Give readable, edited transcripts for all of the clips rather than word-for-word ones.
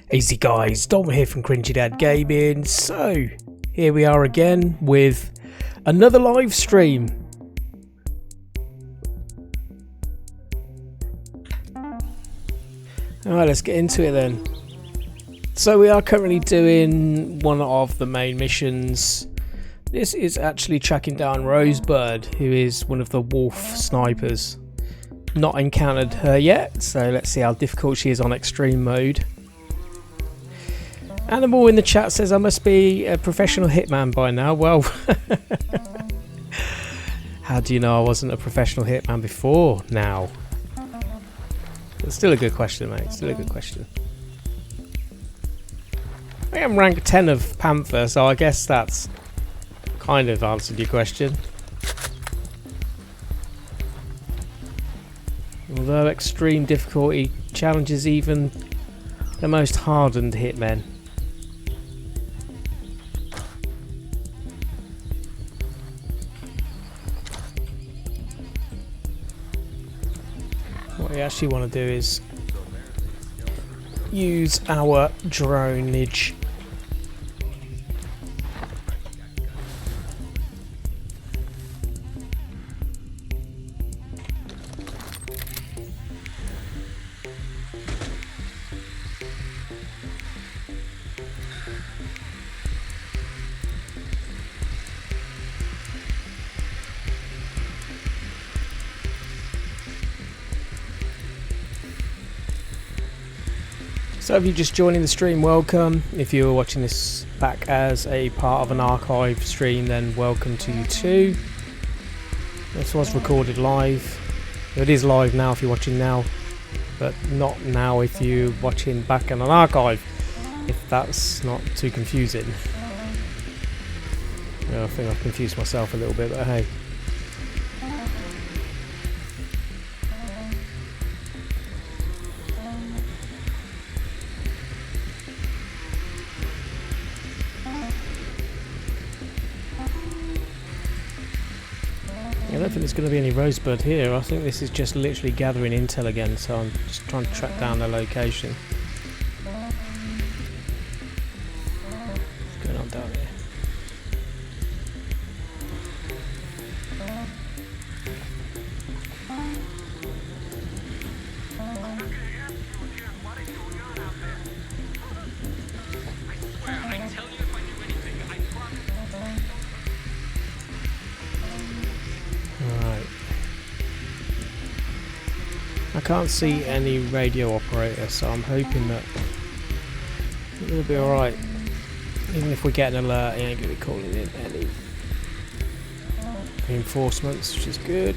Easy guys, Dom here from Cringy Dad Gaming. So, here we are again with another live stream. Alright, let's get into it then. So we are currently doing one of the main missions. This is actually tracking down Rosebud, who is one of the wolf snipers. Not encountered her yet, so let's see how difficult she is on extreme mode. Animal in the chat says I must be a professional hitman by now. Well, how do you know I wasn't a professional hitman before now? It's still a good question, mate. Still a good question. I am rank 10 of Panther, so I guess that's kind of answered your question. Although extreme difficulty challenges even the most hardened hitmen. What we actually want to do is use our dronage. So if you're just joining the stream, welcome. If you're watching this back as a part of an archive stream, then welcome to you too. This was recorded live. It is live now if you're watching now, but not now if you're watching back in an archive, if that's not too confusing. Yeah, I think I've confused myself a little bit, but hey. I don't think there's going to be any Rosebud here. I think this is just literally gathering intel again, so I'm just trying to track down the location. What's going on down here? I can't see any radio operator, so I'm hoping that it'll be alright. Even if we get an alert, he ain't going to be calling in any reinforcements, which is good.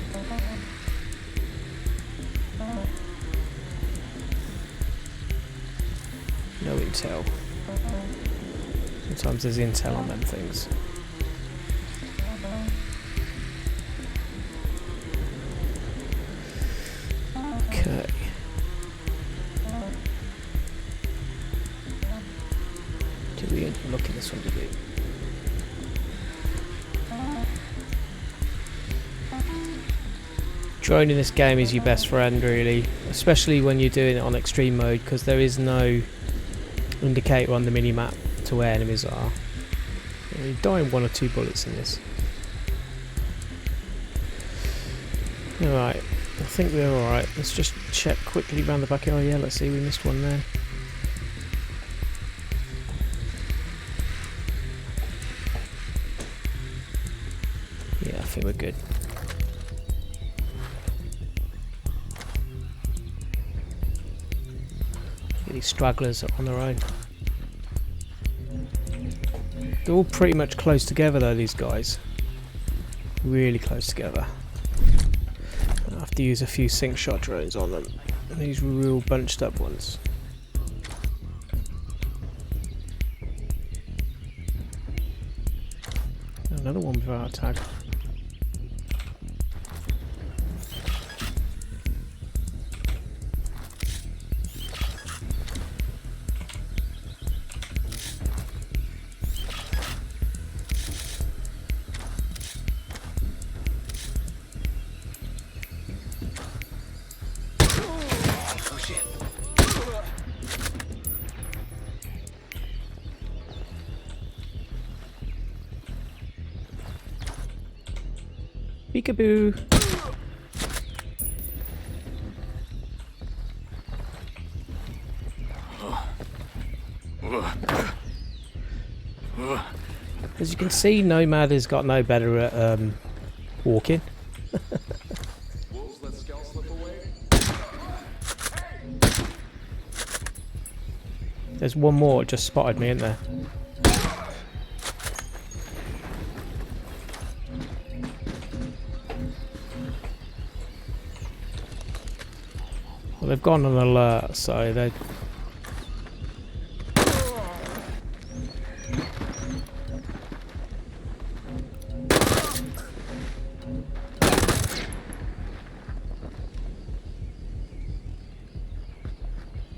No intel. Sometimes there's intel on them things. Okay. Do we look at this one to do? Drone in this game is your best friend, really, especially when you're doing it on extreme mode, because there is no indicator on the minimap to where enemies are. You're dying 1 or 2 bullets in this. Alright. I think we're alright. Let's just check quickly around the back. Oh yeah, let's see, we missed one there. Yeah, I think we're good. These stragglers are on their own. They're all pretty much close together though, these guys. Really close together. I have to use a few sync shot drones on them. These real bunched up ones. Another one without a tag. Peekaboo. As you can see, Nomad has got no better at walking. There's one more just spotted me, isn't there? Well, they've gone on alert, so they.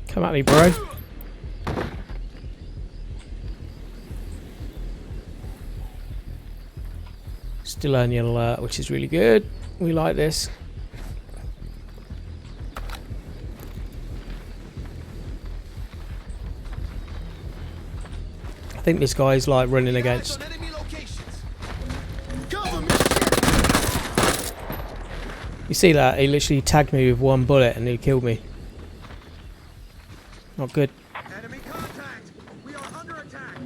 Come at me, bro. Still only an alert, which is really good. We like this. I think this guy's like running against. You see that? He literally tagged me with one bullet and he killed me. Not good. Enemy contact! We are under attack!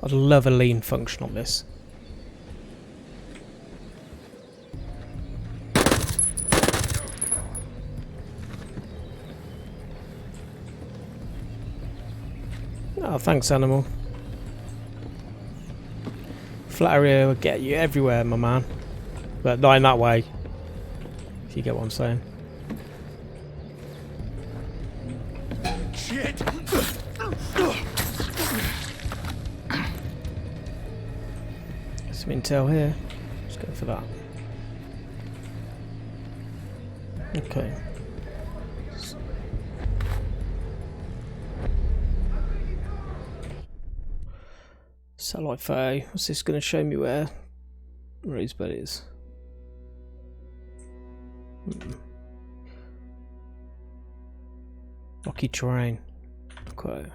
I'd love a lean function on this. Oh, thanks, animal. Flat area will get you everywhere, my man. But not in that way. If you get what I'm saying. Shit! Some intel here. Let's go for that. Okay. Satellite photo. What's this going to show me where Rosebud is? Rocky terrain. Okay.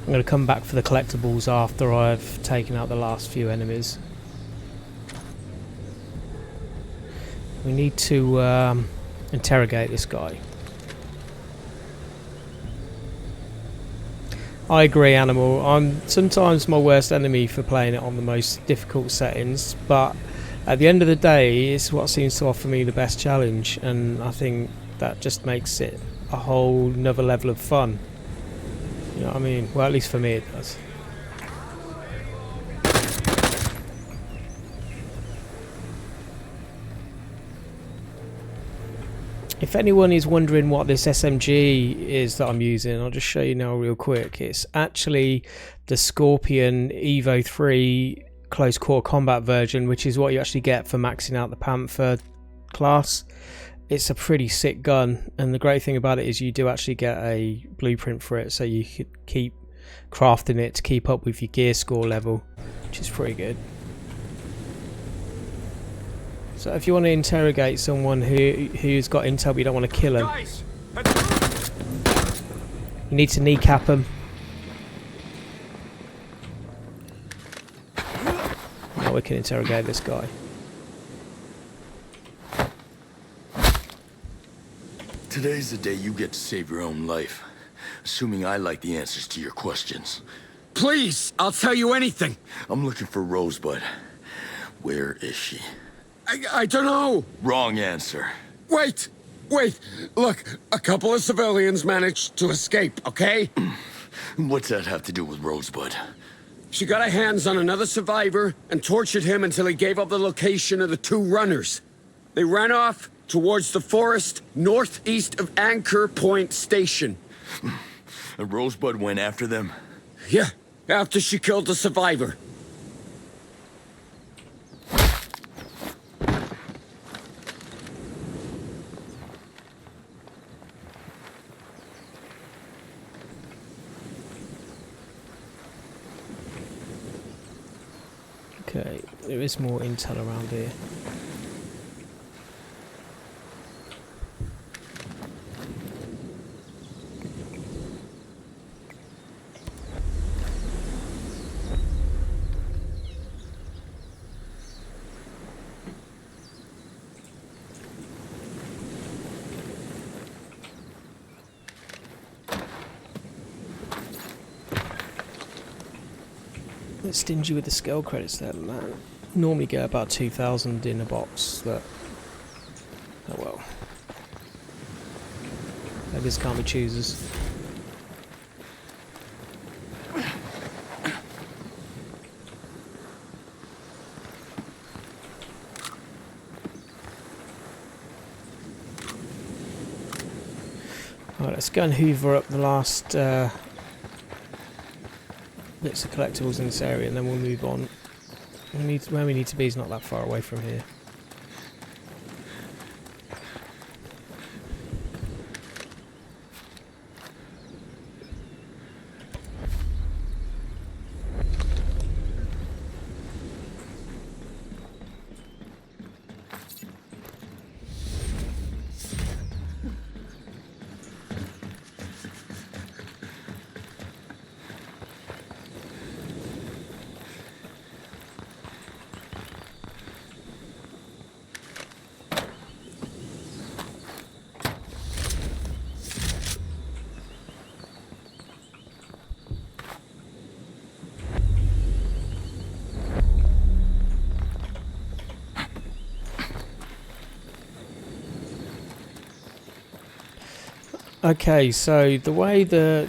I'm going to come back for the collectibles after I've taken out the last few enemies. We need to interrogate this guy. I agree, Animal. I'm sometimes my worst enemy for playing it on the most difficult settings, but at the end of the day, it's what seems to offer me the best challenge, and I think that just makes it a whole nother level of fun. You know what I mean? Well, at least for me it does. If anyone is wondering what this SMG is that I'm using, I'll just show you now real quick. It's actually the Scorpion Evo 3 close quarter combat version, which is what you actually get for maxing out the Panther class. It's a pretty sick gun, and the great thing about it is you do actually get a blueprint for it, so you could keep crafting it to keep up with your gear score level, which is pretty good. So if you want to interrogate someone who's got intel but you don't want to kill them, you need to kneecap them. Now we can interrogate this guy. Today's the day you get to save your own life, assuming I like the answers to your questions. Please, I'll tell you anything. I'm looking for Rosebud. Where is she? I don't know. Wrong answer. Wait. Look, a couple of civilians managed to escape, okay? What's that have to do with Rosebud? She got her hands on another survivor and tortured him until he gave up the location of the two runners. They ran off, towards the forest northeast of Anchor Point Station. And Rosebud went after them? Yeah, after she killed the survivor. Okay, there is more intel around here. Bit stingy with the skill credits there, man. Normally get about 2,000 in a box, but oh well. Beggars can't be choosers. Alright, let's go and hoover up the last bits of collectibles in this area, and then we'll move on. Where we need to be is not that far away from here. Okay, so the way the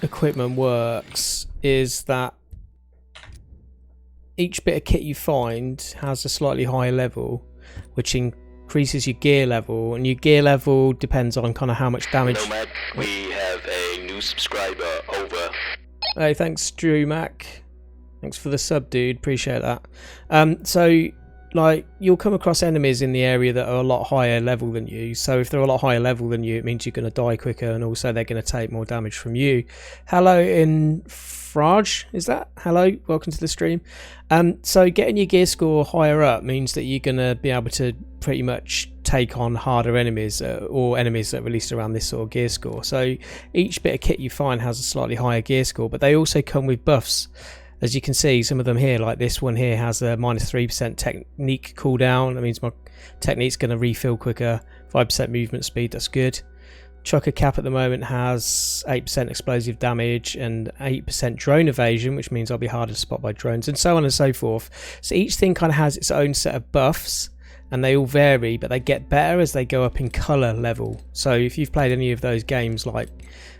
equipment works is that each bit of kit you find has a slightly higher level, which increases your gear level, and your gear level depends on kind of how much damage. Nomad, we have a new subscriber, over. Hey, thanks Drew Mac. Thanks for the sub, dude. Appreciate that. So like, you'll come across enemies in the area that are a lot higher level than you. So if they're a lot higher level than you, it means you're going to die quicker, and also they're going to take more damage from you. Hello in Fraj, is that? Hello, welcome to the stream. So getting your gear score higher up means that you're going to be able to pretty much take on harder enemies, or enemies that are released around this sort of gear score. So each bit of kit you find has a slightly higher gear score, but they also come with buffs. As you can see, some of them here, like this one here, has a -3% technique cooldown. That means my technique's going to refill quicker. 5% movement speed, that's good. Chucker Cap at the moment has 8% explosive damage and 8% drone evasion, which means I'll be harder to spot by drones, and so on and so forth. So each thing kind of has its own set of buffs, and they all vary, but they get better as they go up in colour level. So if you've played any of those games like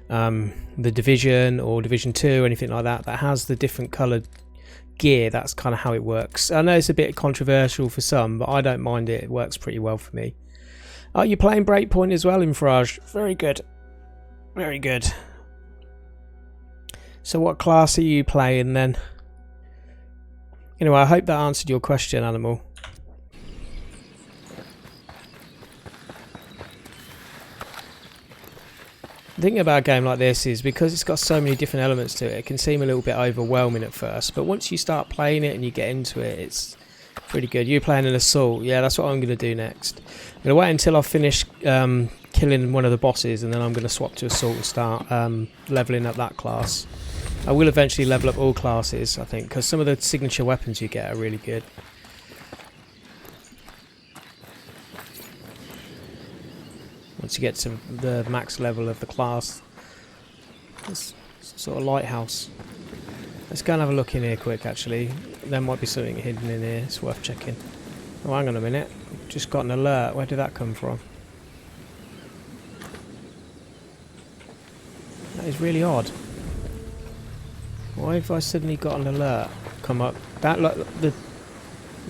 the Division or Division 2 or anything like that, that has the different coloured gear, that's kind of how it works. I know it's a bit controversial for some, but I don't mind it. It works pretty well for me. Are you playing Breakpoint as well, Infrage? Very good. Very good. So what class are you playing then? Anyway, I hope that answered your question, Animal. The thing about a game like this is because it's got so many different elements to it, it can seem a little bit overwhelming at first, but once you start playing it and you get into it, it's pretty good. You're playing an assault. Yeah, that's what I'm going to do next. I'm going to wait until I finish killing one of the bosses, and then I'm going to swap to assault and start leveling up that class. I will eventually level up all classes, I think, because some of the signature weapons you get are really good. Once you get to the max level of the class. It's sort of lighthouse. Let's go and have a look in here quick, actually. There might be something hidden in here. It's worth checking. Oh, hang on a minute. Just got an alert. Where did that come from? That is really odd. Why have I suddenly got an alert come up? That, look, the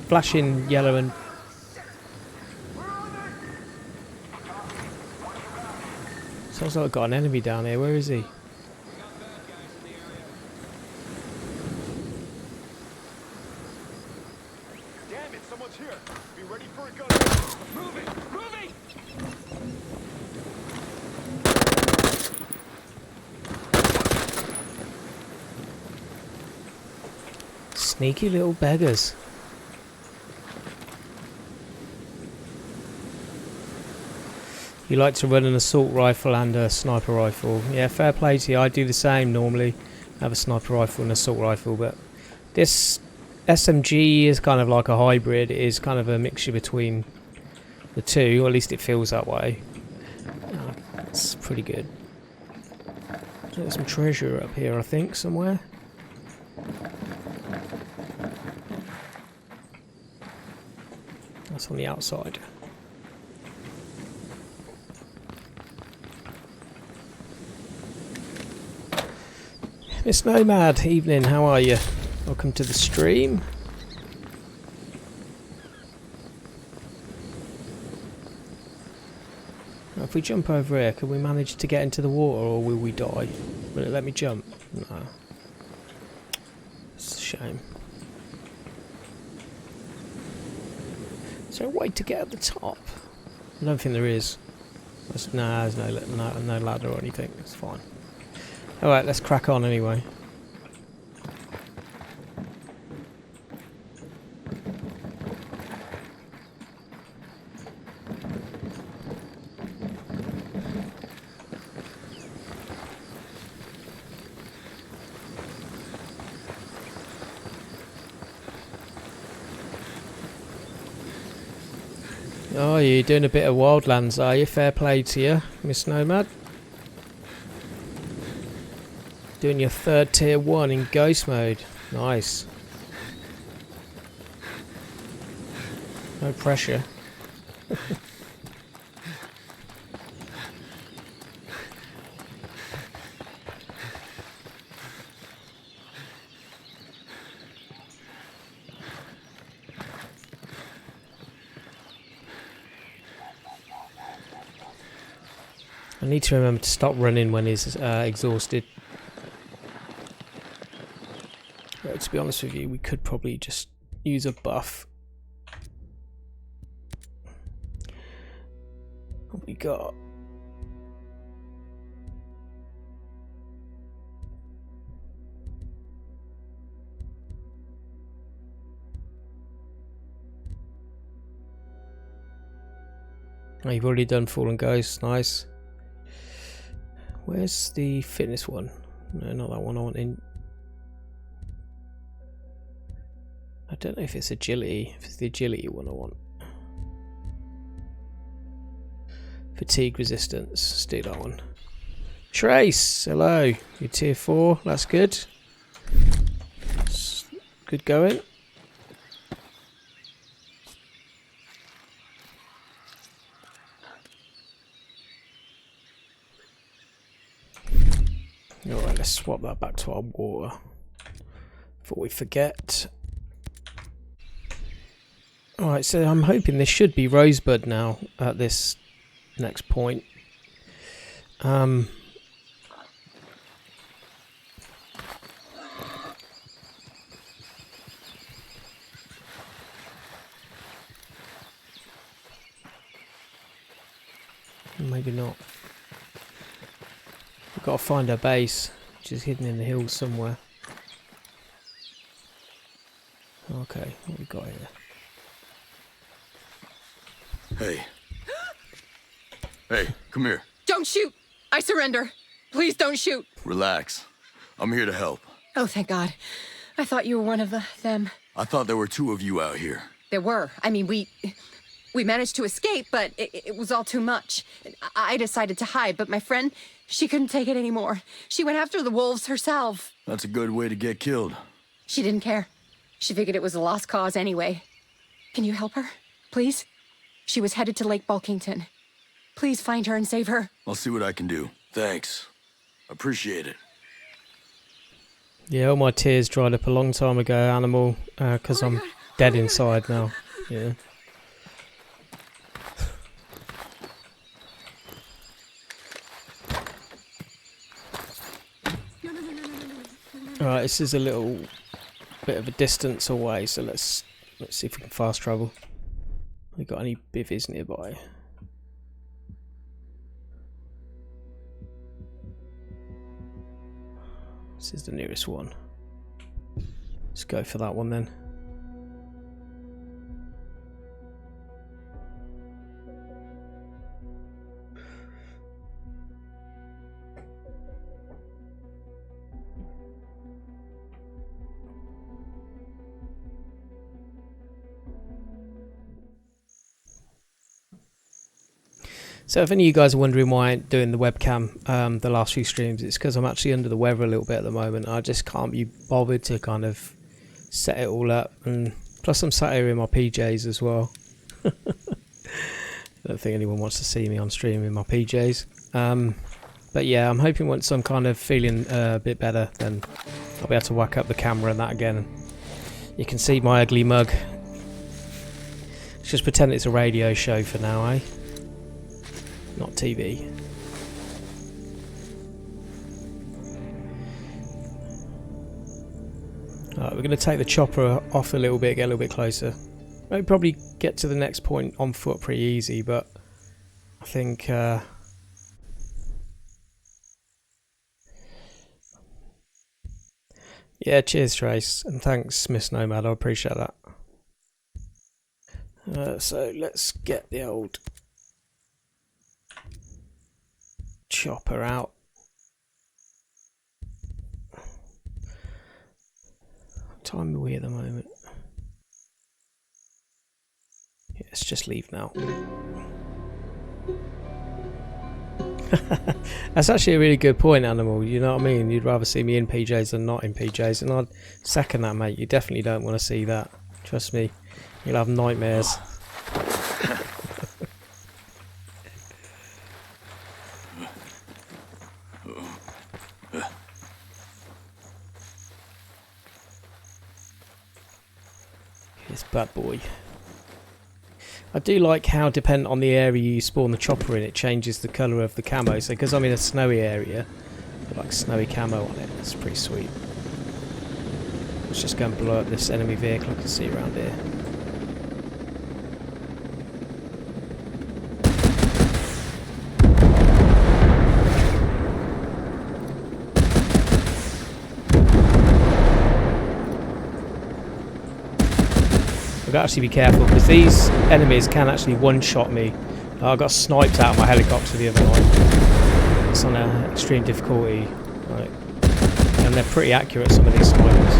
flashing yellow and... Sounds like I've got an enemy down here. Where is he? Damn it, someone's here. Be ready for a gun. Moving! Moving! Sneaky little beggars. You like to run an assault rifle and a sniper rifle. Yeah, fair play to you. I do the same normally. I have a sniper rifle and an assault rifle, but this SMG is kind of like a hybrid. It is kind of a mixture between the two, or at least it feels that way. It's pretty good. There's some treasure up here, I think, somewhere. That's on the outside. Miss Nomad, evening, how are you? Welcome to the stream. Now, if we jump over here, can we manage to get into the water or will we die? Will it let me jump? No. It's a shame. Is there a way to get at the top? I don't think there is. Nah, there's no ladder or anything. It's fine. Alright, let's crack on anyway. Oh, you're doing a bit of Wildlands, are you? Fair play to you, Miss Nomad. Doing your 3rd tier 1 in ghost mode. Nice. No pressure. I need to remember to stop running when he's exhausted. But to be honest with you, we could probably just use a buff. What we got? Oh, you've already done Fallen Ghost, nice. Where's the fitness one? No, not that one. I want in. I don't know if it's agility. If it's the agility one I want. Fatigue resistance. Let's do that one. Trace, hello. You're tier 4. That's good. Good going. Alright, let's swap that back to our water before we forget. Alright, so I'm hoping this should be Rosebud now at this next point. Maybe not. We've got to find our base, which is hidden in the hills somewhere. Okay, what we got here? Hey. Hey, come here. Don't shoot! I surrender. Please don't shoot. Relax. I'm here to help. Oh, thank God. I thought you were one of them. I thought there were 2 of you out here. There were. I mean, we managed to escape, but it was all too much. I decided to hide, but my friend, she couldn't take it anymore. She went after the wolves herself. That's a good way to get killed. She didn't care. She figured it was a lost cause anyway. Can you help her, please? She was headed to Lake Bulkington. Please find her and save her. I'll see what I can do. Thanks. Appreciate it. Yeah, all my tears dried up a long time ago, Animal, because I'm dead inside now. Yeah. Right, this is a little bit of a distance away, so let's see if we can fast travel. We got any bivvies nearby? This is the nearest one. Let's go for that one then. So if any of you guys are wondering why I ain't doing the webcam the last few streams, it's because I'm actually under the weather a little bit at the moment. I just can't be bothered to kind of set it all up, and plus I'm sat here in my PJs as well. I don't think anyone wants to see me on stream in my PJs. But yeah, I'm hoping once I'm kind of feeling a bit better, then I'll be able to whack up the camera and that again. You can see my ugly mug. Let's just pretend it's a radio show for now, eh? Not TV. Alright, we're going to take the chopper off a little bit, get a little bit closer. We'll probably get to the next point on foot pretty easy, but I think yeah, cheers Trace, and thanks Miss Nomad, I appreciate that. So let's get the old chopper out. What time are we at the moment? Yeah, let's just leave now. That's actually a really good point, Animal. You know what I mean? You'd rather see me in PJs than not in PJs, and I'd second that, mate. You definitely don't want to see that. Trust me, you'll have nightmares. This bad boy. I do like how, depending on the area you spawn the chopper in, it changes the colour of the camo. So because I'm in a snowy area, got like snowy camo on it. It's pretty sweet. Let's just go and blow up this enemy vehicle I can see around here. I've got to actually be careful because these enemies can actually one-shot me. I got sniped out of my helicopter the other night. It's on extreme difficulty, right? And they're pretty accurate, some of these snipers.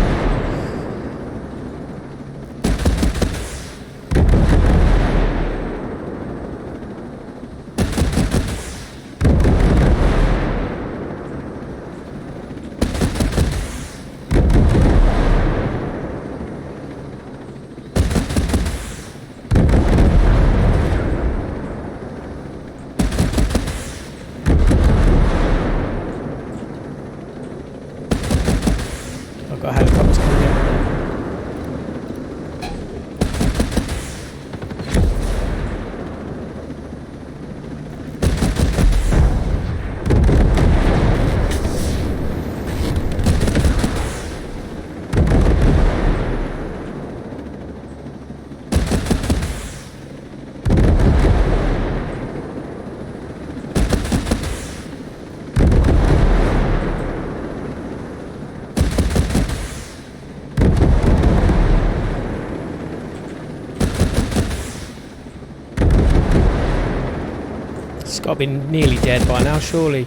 Got to be nearly dead by now, surely.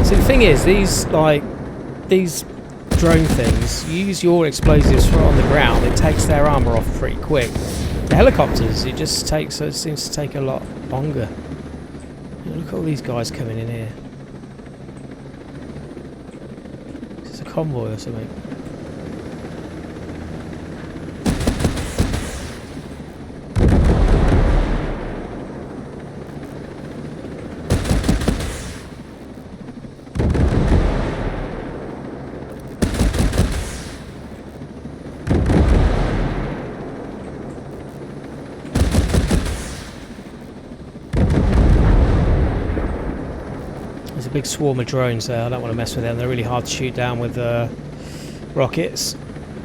So the thing is, these drone things, you use your explosives on the ground, it takes their armour off pretty quick. The helicopters, it seems to take a lot longer. Look at all these guys coming in here. Is this a convoy or something? Big swarm of drones there. I don't want to mess with them. They're really hard to shoot down with the rockets.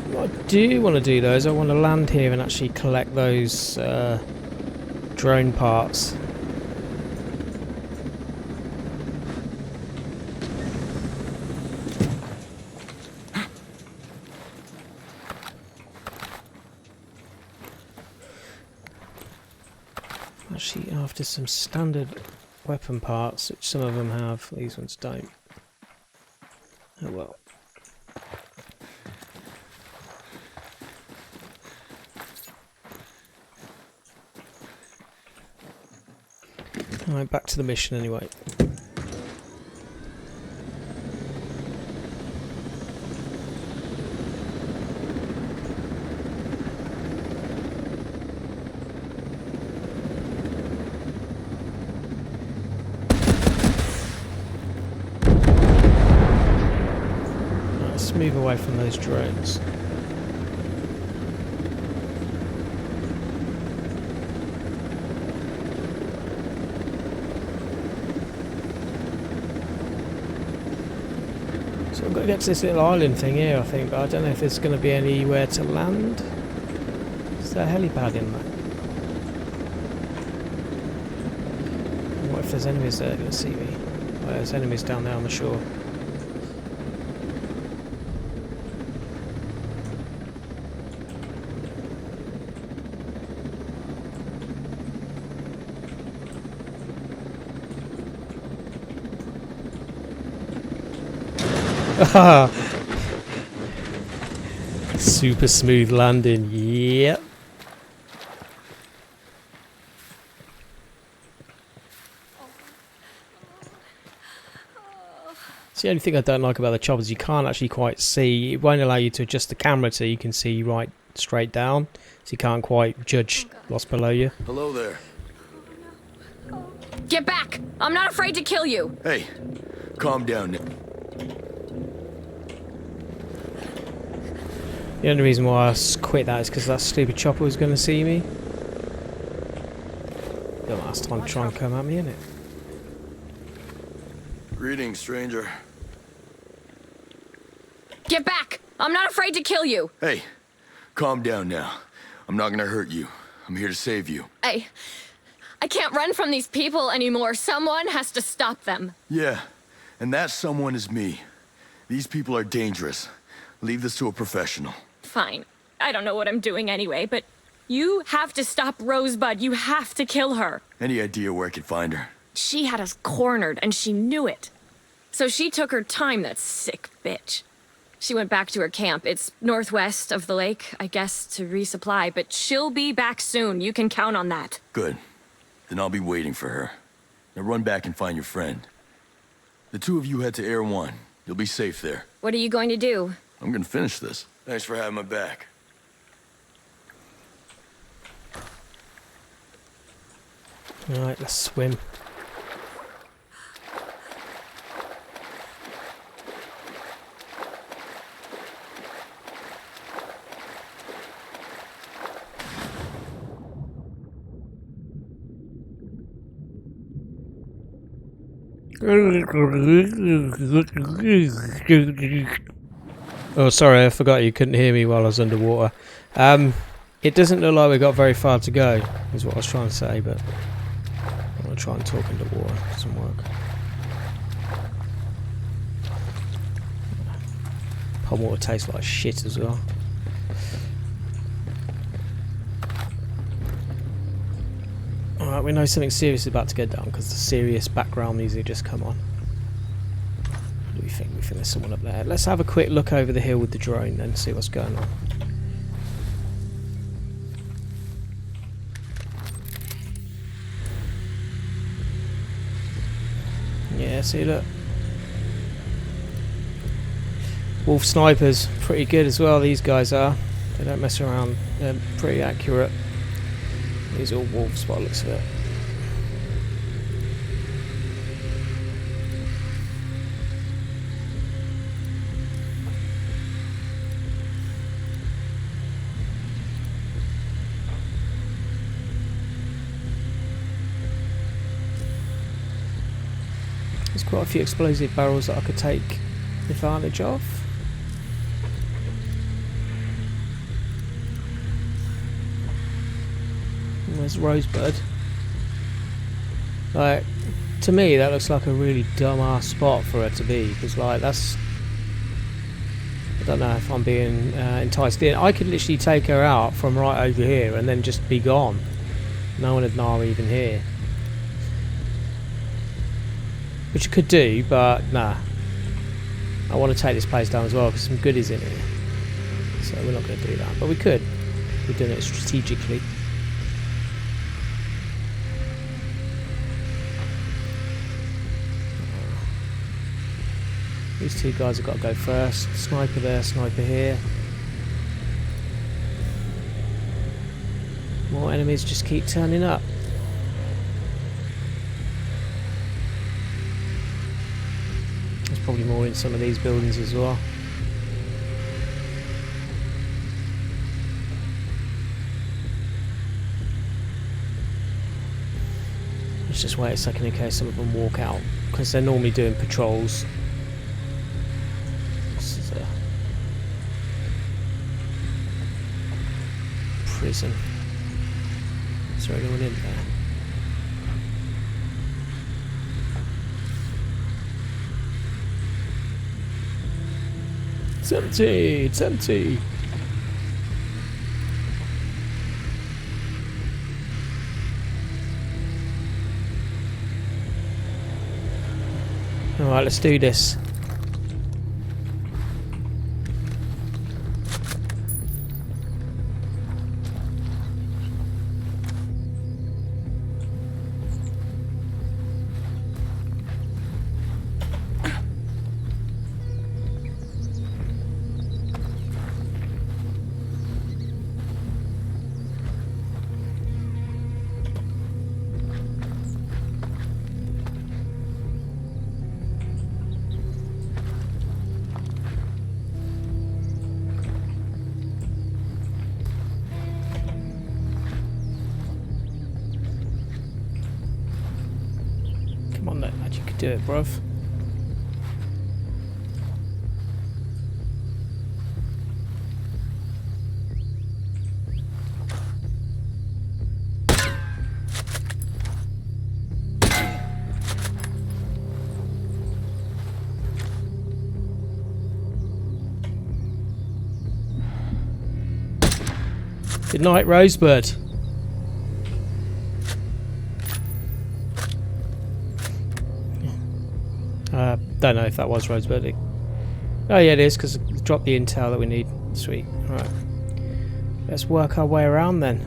What I do want to do though is I want to land here and actually collect those drone parts. Actually, after some standard weapon parts, which some of them have, these ones don't. Oh well. Alright, back to the mission anyway. Let's move away from those drones. So I've got to get to this little island thing here, I think, but I don't know if there's going to be anywhere to land. Is there a helipad in there? What if there's enemies there going to see me? Oh, there's enemies down there on the shore. Super smooth landing, yep. It's the only thing I don't like about the choppers, you can't actually quite see. It won't allow you to adjust the camera so you can see right straight down, so you can't quite judge what's below you. Hello there. Get back! I'm not afraid to kill you! Hey, calm down. The only reason why I quit that is because that stupid chopper was going to see me. The last time to try and come at me, innit? Greetings, stranger. Get back! I'm not afraid to kill you! Hey, calm down now. I'm not gonna hurt you. I'm here to save you. I can't run from these people anymore. Someone has to stop them. Yeah, and that someone is me. These people are dangerous. Leave this to a professional. Fine. I don't know what I'm doing anyway, but you have to stop Rosebud. You have to kill her. Any idea where I could find her? She had us cornered, and she knew it. So she took her time, that sick bitch. She went back to her camp. It's northwest of the lake, I guess, to resupply, but she'll be back soon. You can count on that. Good. Then I'll be waiting for her. Now run back and find your friend. The two of you head to Air 1. You'll be safe there. What are you going to do? I'm gonna finish this. Thanks for having my back. Alright, let's swim. Oh, sorry, I forgot you couldn't hear me while I was underwater. It doesn't look like we've got very far to go, is what I was trying to say, but I'm going to try and talk underwater. It doesn't work. Pond water tastes like shit as well. Alright, we know something serious is about to go down because the serious background music just come on. What do we think? We think there's someone up there. Let's have a quick look over the hill with the drone then, see what's going on. Yeah, see, look. Wolf snipers, pretty good as well, these guys are. They don't mess around, they're pretty accurate. These are all wolves by the looks of it. There's quite a few explosive barrels that I could take advantage of. There's Rosebud. Like, to me, that looks like a really dumb-ass spot for her to be, because, like, that's... I don't know if I'm being enticed in. I could literally take her out from right over here and then just be gone. No one would know I'm even here. Which you could do, but nah. I want to take this place down as well, because some goodies in here. So we're not going to do that, but we could. We're doing it strategically. These two guys have got to go first. Sniper there, sniper here. More enemies just keep turning up. There's probably more in some of these buildings as well. Let's just wait a second in case some of them walk out, because they're normally doing patrols. This is a prison. Is there anyone in there? It's empty! It's empty! Alright, let's do this. Come on, that magic could do it, bruv. Good night, Rosebud. Don't know if that was Rosebud. Oh yeah, it is, because it dropped the intel that we need. Sweet. Alright. Let's work our way around then.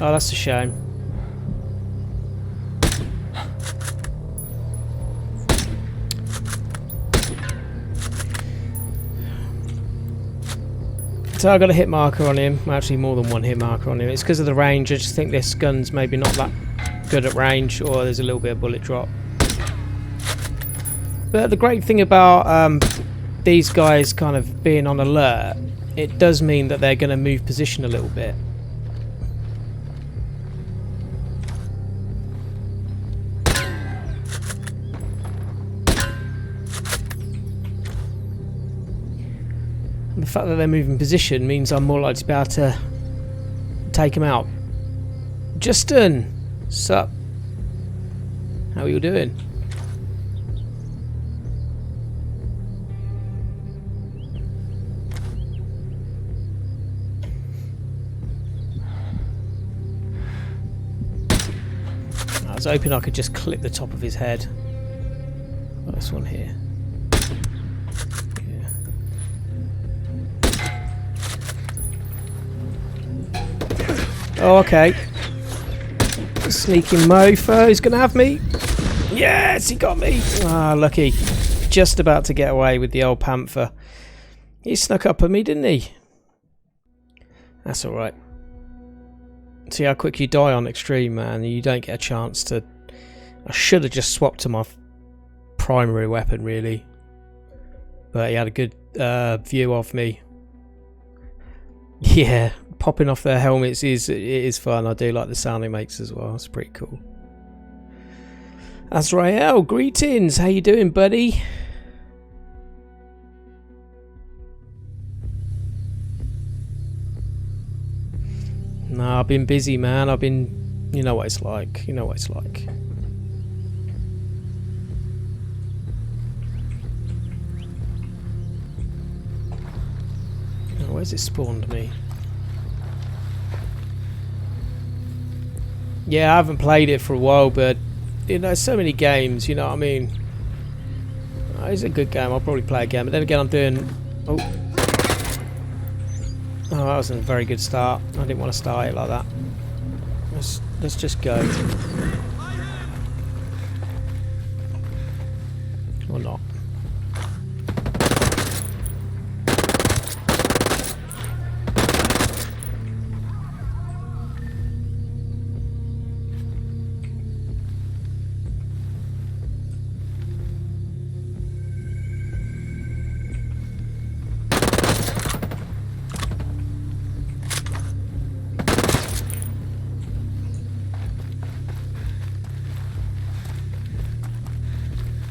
Oh, that's a shame. So I got a hit marker on him, actually more than one hit marker on him. It's because of the range. I just think this gun's maybe not that good at range, or there's a little bit of bullet drop. But the great thing about these guys kind of being on alert, it does mean that they're going to move position a little bit. The fact that they're moving position means I'm more likely to be able to take them out. Justin! Sup? How are you doing? I was hoping I could just clip the top of his head. Oh, this one here. Oh, okay. Sneaking mofo, he's gonna have me. Yes, he got me. Ah, lucky. Just about to get away with the old panther. He snuck up on me, didn't he? That's alright. See how quick you die on extreme, man. You don't get a chance to... I should have just swapped to my primary weapon, really. But he had a good view of me. Yeah. Popping off their helmets is fun. I do like the sound it makes as well. It's pretty cool. Azrael, greetings. How you doing, buddy? No, I've been busy, man. I've been... You know what it's like. You know what it's like. Oh, where's it spawned me? Yeah, I haven't played it for a while, but... You know, so many games, you know what I mean? Oh, it's a good game. I'll probably play again. But then again, I'm doing... Oh, that wasn't a very good start. I didn't want to start it like that. Let's just go. Or not.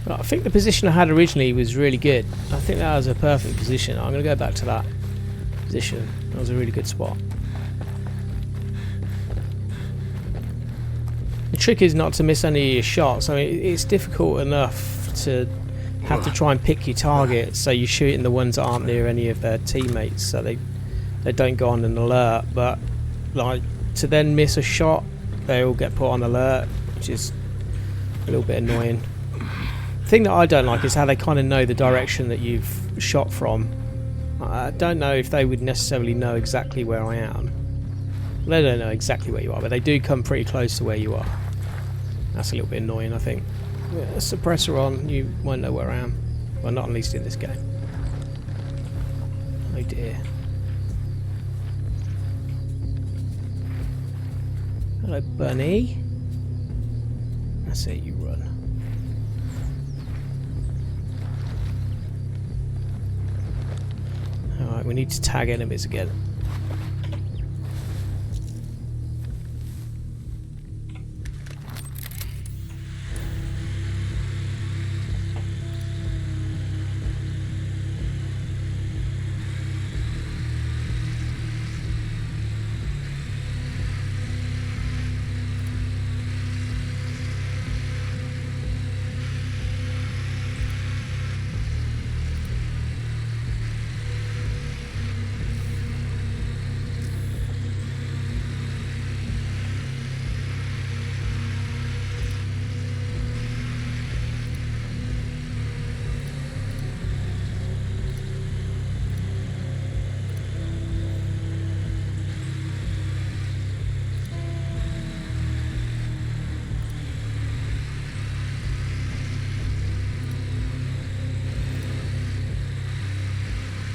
I think the position I had originally was really good. I think that was a perfect position. I'm going to go back to that position. That was a really good spot. The trick is not to miss any of your shots. I mean, it's difficult enough to have to try and pick your targets, so you're shooting the ones that aren't near any of their teammates, so they don't go on an alert. But like to then miss a shot, they all get put on alert, which is a little bit annoying. The thing that I don't like is how they kind of know the direction that you've shot from. I don't know if they would necessarily know exactly where I am. They don't know exactly where you are, but they do come pretty close to where you are. That's a little bit annoying, I think. With a suppressor on, you won't know where I am. Well, not at least in this game. Oh dear. Hello, bunny. That's it, you run. Alright, we need to tag enemies again.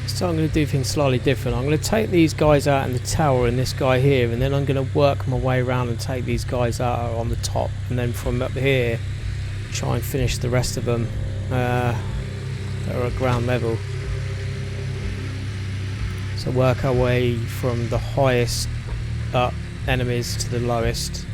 So I'm going to do things slightly different. I'm going to take these guys out in the tower and this guy here, and then I'm going to work my way around and take these guys out on the top, and then from up here try and finish the rest of them that are at ground level. So work our way from the highest up enemies to the lowest.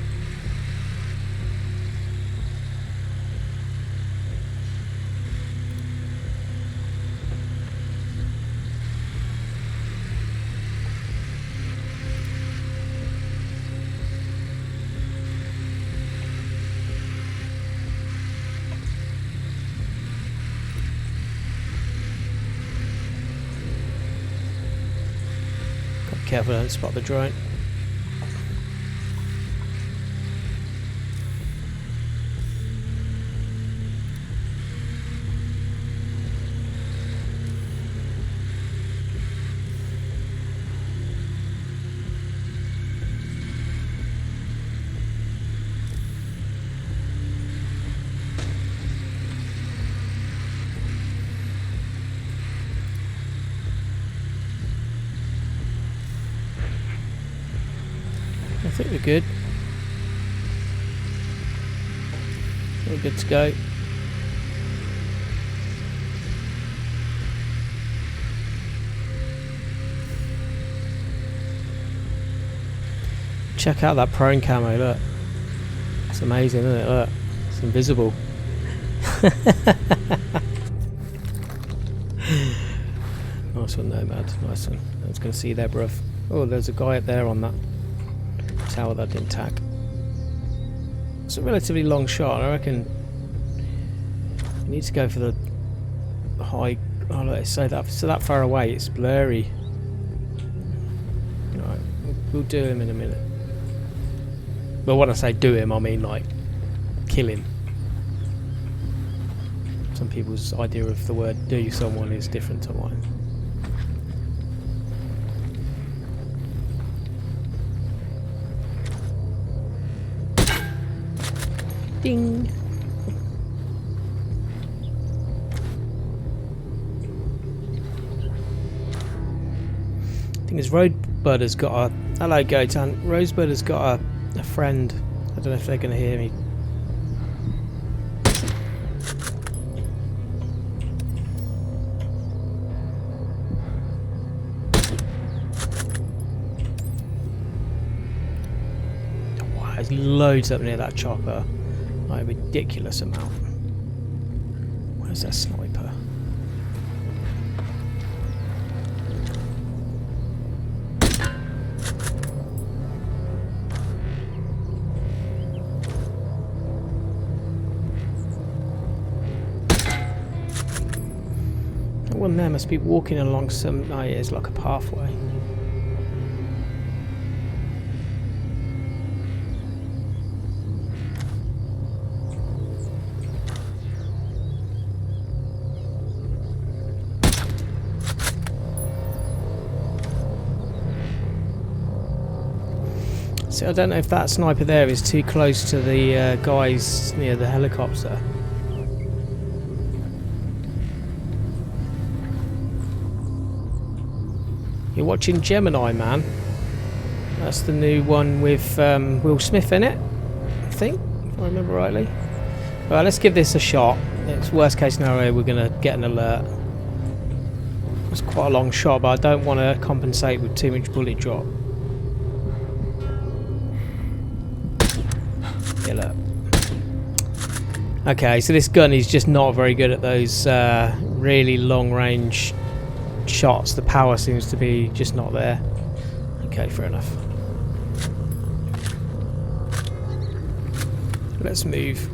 Careful, don't spot the drone. I think we're good. We're good to go. Check out that prone camo, look. It's amazing, isn't it? Look. It's invisible. Nice one, Nomad. Nice one. I was going to see there, bruv. Oh, there's a guy up there on that tower that didn't tack. It's a relatively long shot. I reckon you need to go for the high. Oh, look, so that far away, it's blurry. Right, we'll do him in a minute. But when I say do him, I mean like kill him. Some people's idea of the word do someone is different to mine. Ding. I think it's Rosebud has got a... Hello, Gotan. Rosebud has got a friend. I don't know if they're going to hear me. Wow, there's loads up near that chopper. Like a ridiculous amount. Where's that sniper? That one there must be walking along some... Oh, yeah, it's like a pathway. See, I don't know if that sniper there is too close to the guys near the helicopter. You're watching Gemini, man. That's the new one with Will Smith in it, I think, if I remember rightly. Alright, let's give this a shot. It's worst case scenario, we're going to get an alert. It's quite a long shot, but I don't want to compensate with too much bullet drop. Look. Okay, so this gun is just not very good at those really long range shots. The power seems to be just not there. Okay, fair enough. Let's move.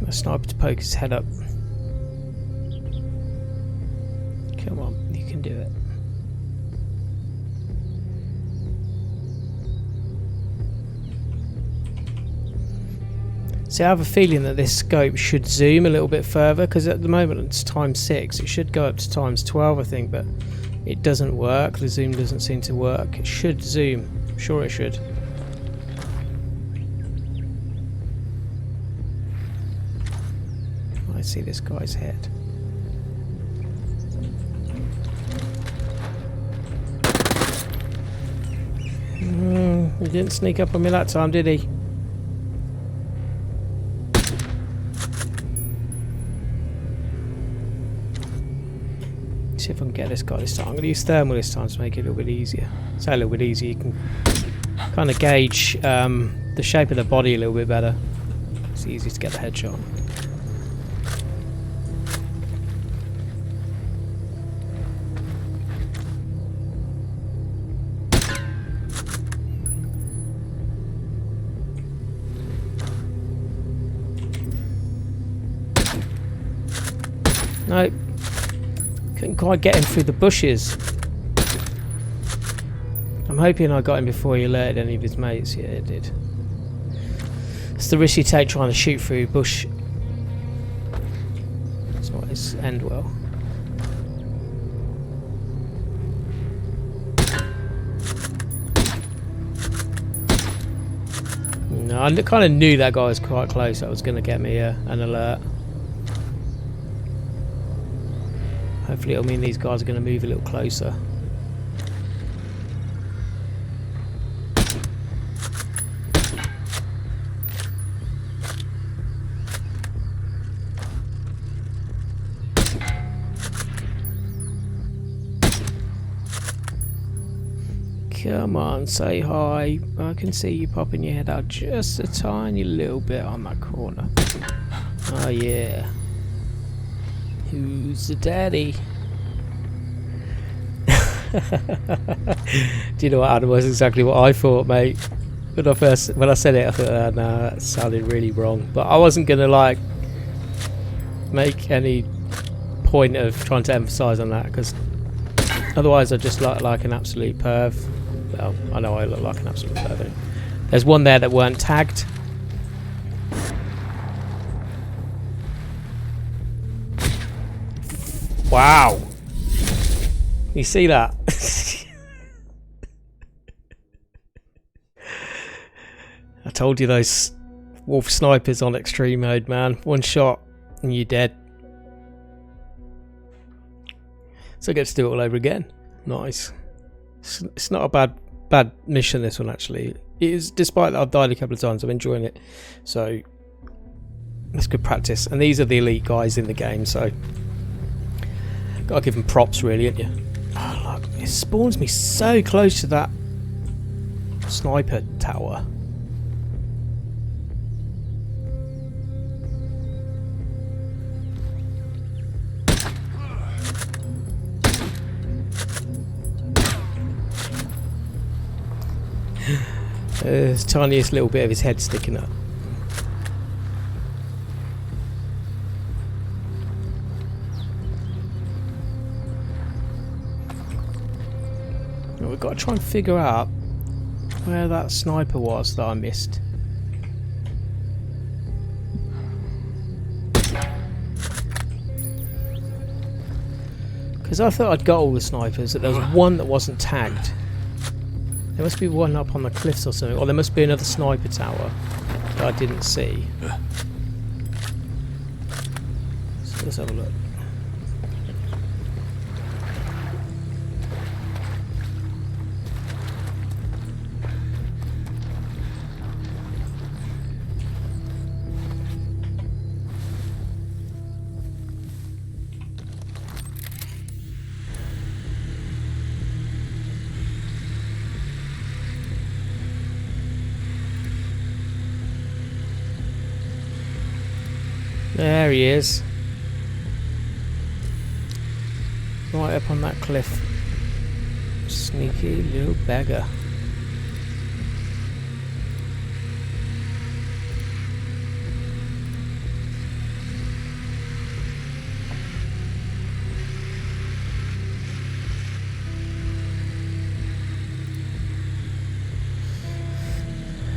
A sniper to poke his head up. Come on, you can do it. See, I have a feeling that this scope should zoom a little bit further, because at the moment it's times 6. It should go up to times 12, I think, but it doesn't work. The zoom doesn't seem to work. It should zoom. I'm sure it should. I see this guy's head. He didn't sneak up on me that time, did he? See if I can get this guy this time. I'm going to use thermal this time to make it a little bit easier. So a little bit easier, you can kind of gauge the shape of the body a little bit better. It's easy to get the headshot. Nope. Couldn't quite get him through the bushes. I'm hoping I got him before he alerted any of his mates. Yeah, it did. It's the risk you take trying to shoot through bush. It's not his end well. No, I kind of knew that guy was quite close. That was going to get me an alert. Hopefully it'll mean these guys are going to move a little closer. Come on, say hi. I can see you popping your head out just a tiny little bit on that corner. Oh yeah. Who's the daddy? Do you know what, Adam? Was exactly what I thought, mate. When I said it, I thought, oh, no, that sounded really wrong. But I wasn't gonna like make any point of trying to emphasise on that, because otherwise I just look like an absolute perv. Well, I know I look like an absolute perv. There's one there that weren't tagged. Wow. You see that? I told you those wolf snipers on extreme mode, man. One shot and you're dead. So I get to do it all over again. Nice. It's not a bad mission, this one, actually. It is, despite that I've died a couple of times, I'm enjoying it. So it's good practice. And these are the elite guys in the game, so gotta give them props, really, ain't you? Oh, look, it spawns me so close to that sniper tower. There's the tiniest little bit of his head sticking up. Now we've got to try and figure out where that sniper was that I missed. Because I thought I'd got all the snipers, that there was one that wasn't tagged. There must be one up on the cliffs or something, or there must be another sniper tower that I didn't see. So let's have a look. There he is. Right up on that cliff. Sneaky little beggar.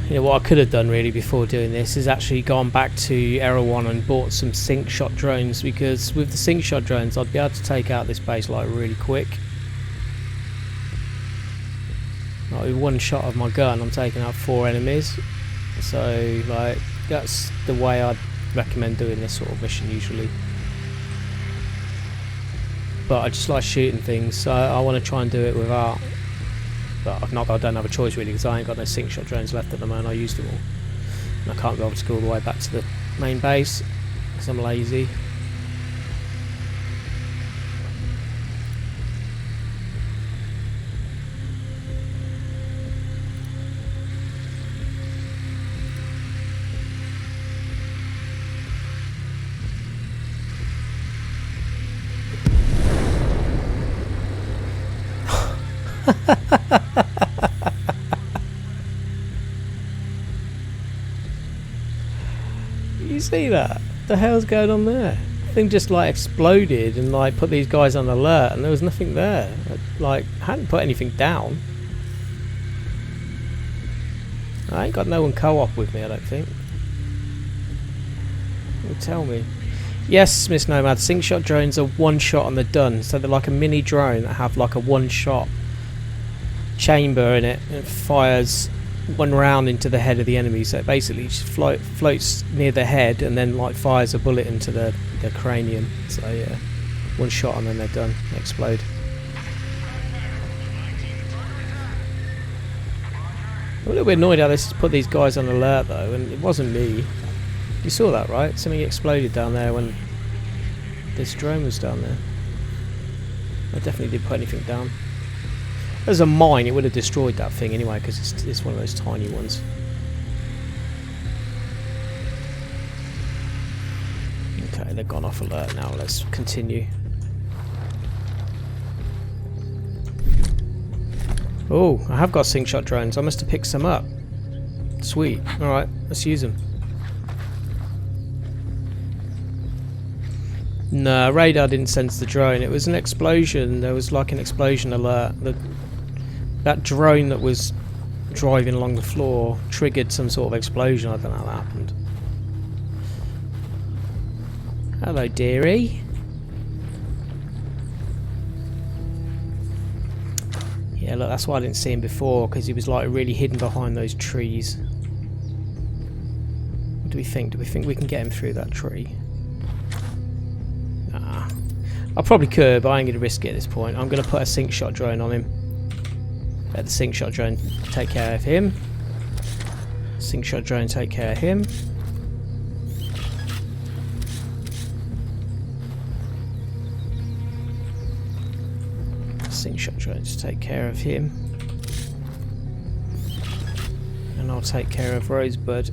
You know what I could have done really before doing this is actually gone back to Era 1 and bought some sync shot drones, because with the sync shot drones I'd be able to take out this base like really quick. Like with one shot of my gun I'm taking out 4 enemies, so like that's the way I'd recommend doing this sort of mission usually. But I just like shooting things, so I want to try and do it without. But I don't have a choice really, because I ain't got no sync shot drones left at the moment. I used them all. And I can't be able to go all the way back to the main base because I'm lazy. You see that? The hell's going on there? The thing just like exploded and like put these guys on alert, and there was nothing there. Like I hadn't put anything down. I ain't got no one co-op with me, I don't think. Tell me. Yes, Miss Nomad, sync shot drones are one shot and they're done. So they're like a mini drone that have like a one shot chamber in it, and it fires one round into the head of the enemy, so it basically just floats near the head and then like fires a bullet into the cranium. So yeah, One shot and then they're done. They explode. I'm a little bit annoyed how they put these guys on alert though, and it wasn't me. You saw that, right? Something exploded down there when this drone was down there. I definitely didn't put anything down. If there's a mine, it would have destroyed that thing anyway, because it's one of those tiny ones. Okay, they've gone off alert now. Let's continue. Oh, I have got sync shot drones. I must have picked some up. Sweet. Alright, let's use them. No, radar didn't sense the drone. It was an explosion. There was like an explosion alert. That drone that was driving along the floor triggered some sort of explosion. I don't know how that happened. Hello, dearie. Yeah, look, that's why I didn't see him before, because he was like really hidden behind those trees. What do we think? Do we think we can get him through that tree? Nah. I probably could, but I ain't going to risk it at this point. I'm going to put a sync shot drone on him. Let the sync shot drone take care of him. Sync shot drone take care of him. Sync shot drone to take care of him. And I'll take care of Rosebud.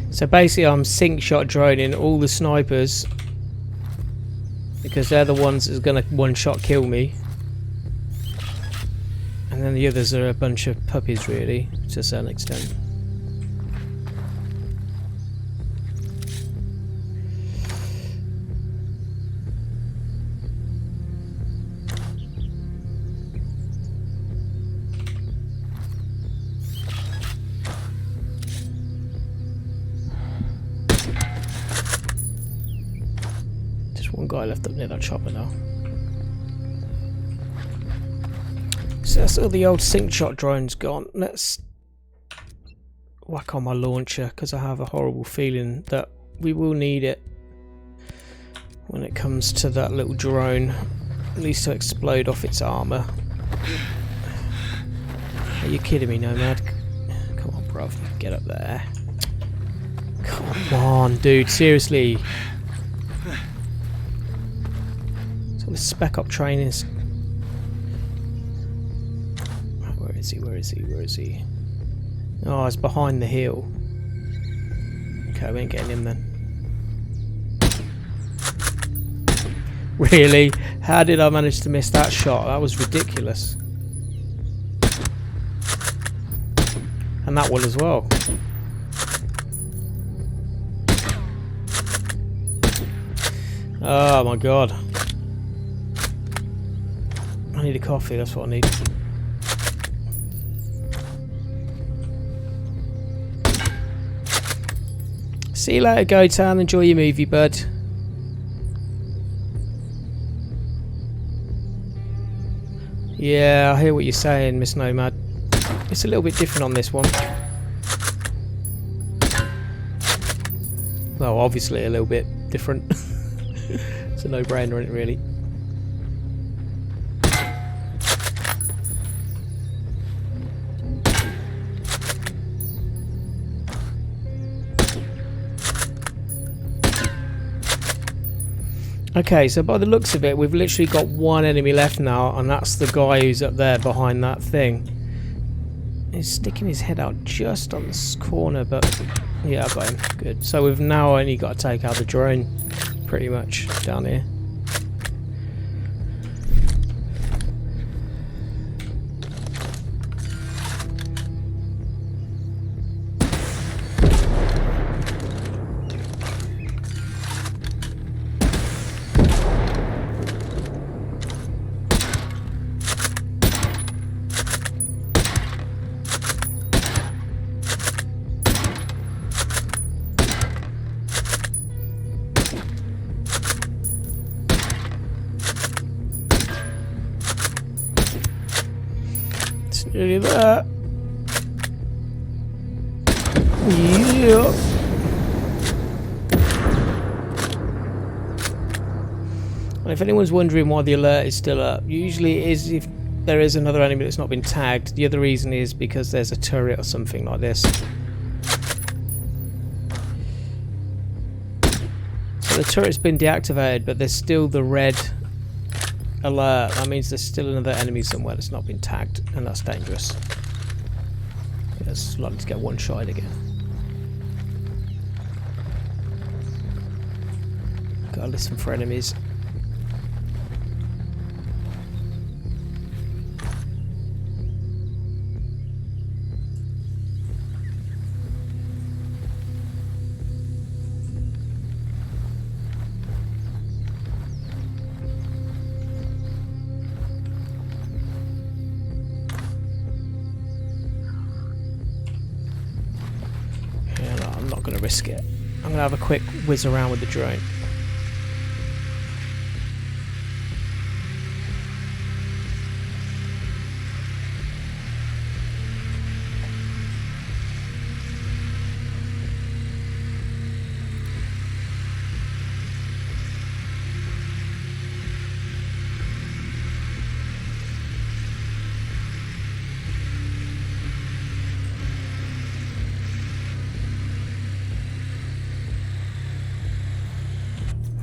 So basically I'm sync shot droning all the snipers because they're the ones that's going to one shot kill me. And then the others are a bunch of puppies really, to a certain extent. One guy left up near that chopper now. So that's all the old sync shot drones gone. Let's whack on my launcher because I have a horrible feeling that we will need it when it comes to that little drone, at least to explode off its armor. Are you kidding me, Nomad? Come on, bruv, get up there. Come on, dude, seriously. This spec op training is... Where is he? Where is he? Where is he? Oh, it's behind the hill. Okay, we ain't getting him then. Really? How did I manage to miss that shot? That was ridiculous. And that one as well. Oh my god. I need a coffee, that's what I need. See you later, Go Town. Enjoy your movie, bud. Yeah, I hear what you're saying, Miss Nomad. It's a little bit different on this one. Well, obviously a little bit different. It's a no-brainer, isn't it, really? Okay, so by the looks of it, we've literally got one enemy left now, and that's the guy who's up there behind that thing. He's sticking his head out just on this corner, but yeah, I got him. Good. So we've now only got to take out the drone, pretty much, down here. Nearly there. Yeah. And if anyone's wondering why the alert is still up, usually it is if there is another enemy that's not been tagged. The other reason is because there's a turret or something like this. So the turret's been deactivated, but there's still the red alert. That means there's still another enemy somewhere that's not been tagged, and that's dangerous. It's likely to get one-shot again. Gotta listen for enemies. I'm not going to risk it. I'm going to have a quick whiz around with the drone.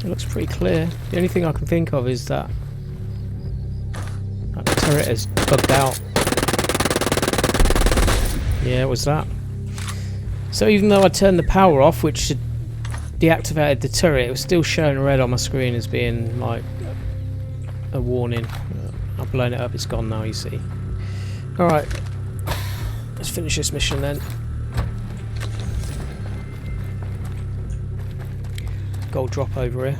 It looks pretty clear. The only thing I can think of is that the turret is bugged out. Yeah, it was that. So even though I turned the power off, which had deactivated the turret, it was still showing red on my screen as being like a warning. I've blown it up, it's gone now, you see. Alright, let's finish this mission then. Gold drop over here.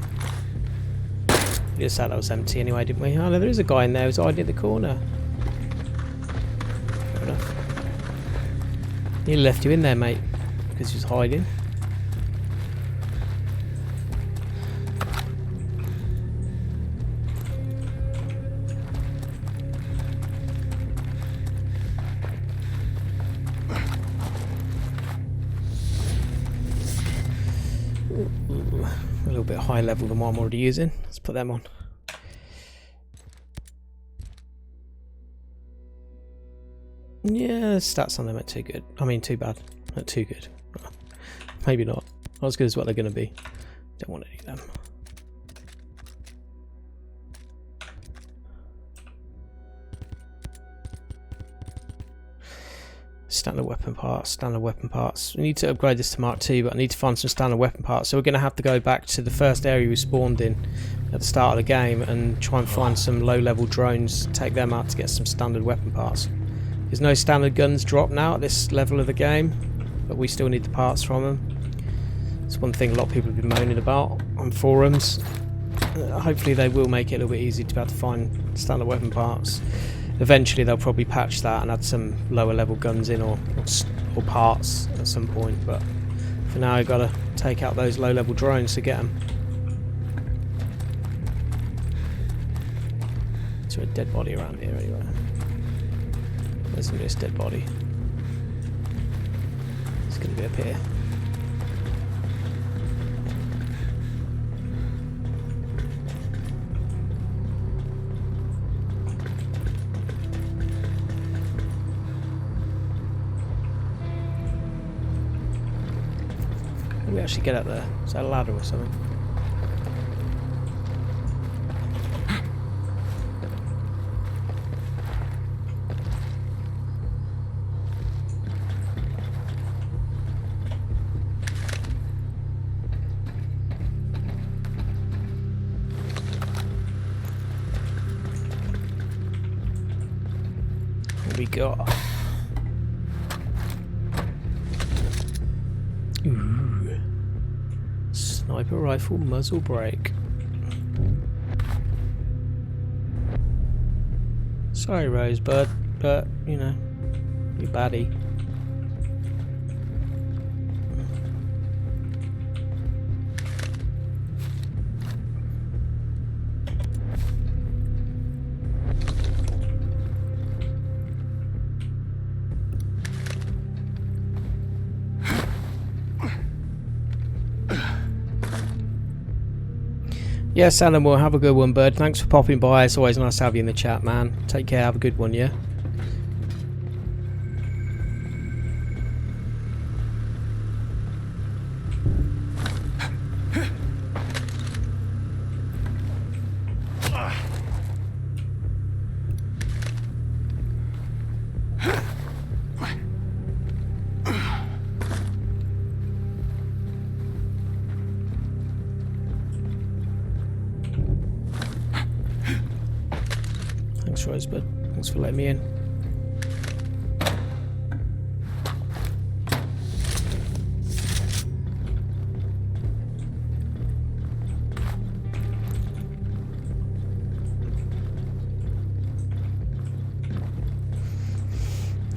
We just said that was empty anyway, didn't we? Oh no, there is a guy in there who's hiding in the corner. Fair enough. He left you in there, mate, because he was hiding. A little bit higher level than what I'm already using. Let's put them on. Yeah, the stats on them aren't too good. I mean, too bad. Not too good. Maybe not. Not as good as what they're going to be. Don't want any of them. Standard weapon parts, standard weapon parts. We need to upgrade this to Mark 2, but I need to find some standard weapon parts. So we're going to have to go back to the first area we spawned in at the start of the game and try and find some low-level drones, take them out to get some standard weapon parts. There's no standard guns drop now at this level of the game, but we still need the parts from them. It's one thing a lot of people have been moaning about on forums. Hopefully they will make it a little bit easy to be able to find standard weapon parts. Eventually they'll probably patch that and add some lower level guns in or parts at some point, but for now I've got to take out those low level drones to get them. Is there a dead body around here anyway? There's going to be a dead body. It's going to be up here. We actually get up there. Is that a ladder or something? What we got? Sniper rifle muzzle brake. Sorry, Rosebud, but you know, you baddie. Yes, Alan, we'll have a good one, bud. Thanks for popping by. It's always nice to have you in the chat, man. Take care. Have a good one, yeah? Thanks, Rosebud. Thanks for letting me in.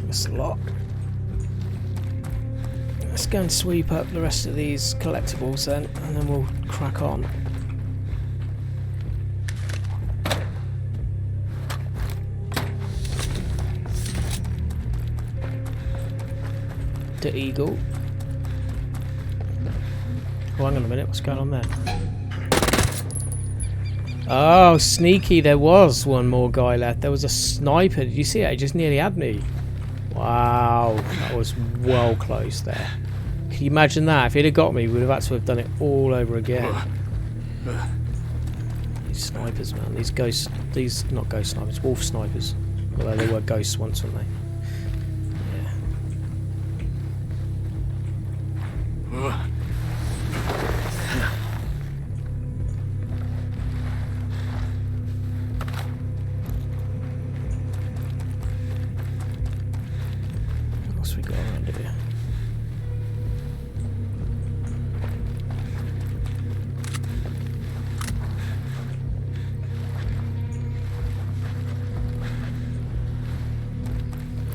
That's a lot. Let's go and sweep up the rest of these collectibles then, and then we'll crack on. The eagle. Oh, hang on a minute, what's going on there? Oh, sneaky, there was one more guy left. There was a sniper. Did you see it? He just nearly had me. Wow, that was well close there. Can you imagine that? If he'd have got me, we would have had to have done it all over again. These snipers, man. These ghosts, these, not ghost snipers, wolf snipers. Although they were ghosts once, weren't they?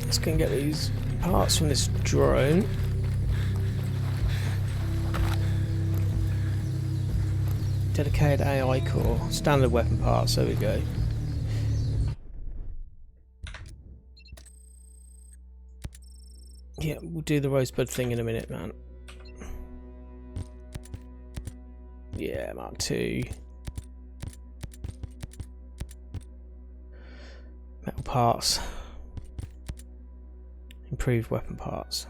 Let's go and get these parts from this drone. Dedicated AI core. Standard weapon parts, there we go. Yeah, we'll do the Rosebud thing in a minute, man. Yeah, Mark 2. Metal parts. Improved weapon parts.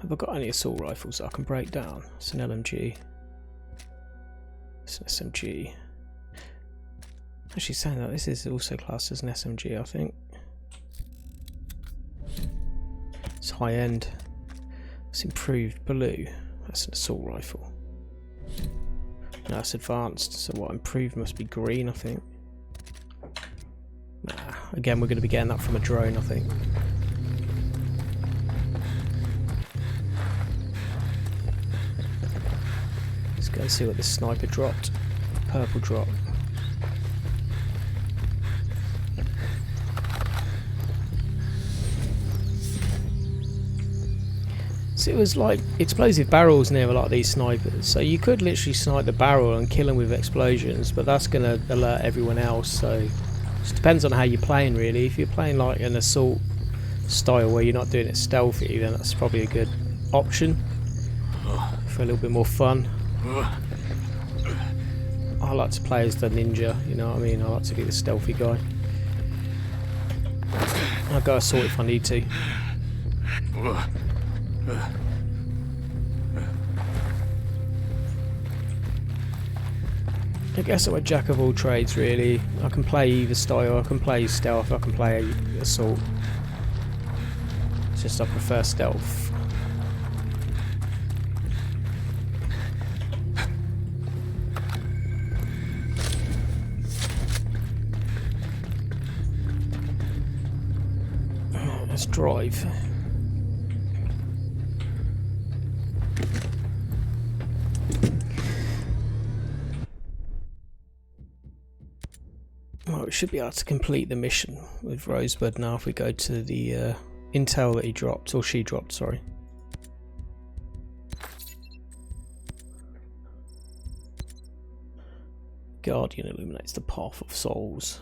Have I got any assault rifles that I can break down? It's an LMG. It's an SMG. Actually, saying that, this is also classed as an SMG, I think. It's high end. It's improved blue. That's an assault rifle. No, it's advanced. So what improved must be green, I think. Nah, again, we're going to be getting that from a drone, I think. Let's go and see what this sniper dropped. Purple drop. So it was like explosive barrels near a lot of these snipers, so you could literally snipe the barrel and kill them with explosions, but that's going to alert everyone else, so it just depends on how you're playing really. If you're playing like an assault style where you're not doing it stealthy, then that's probably a good option for a little bit more fun. I like to play as the ninja, you know what I mean? I like to be the stealthy guy. I'll go assault if I need to. I guess I'm a jack of all trades really. I can play either style, I can play stealth, I can play assault. It's just I prefer stealth. Let's drive. Well, we should be able to complete the mission with Rosebud now if we go to the intel that he dropped, or she dropped, sorry. Guardian illuminates the path of souls.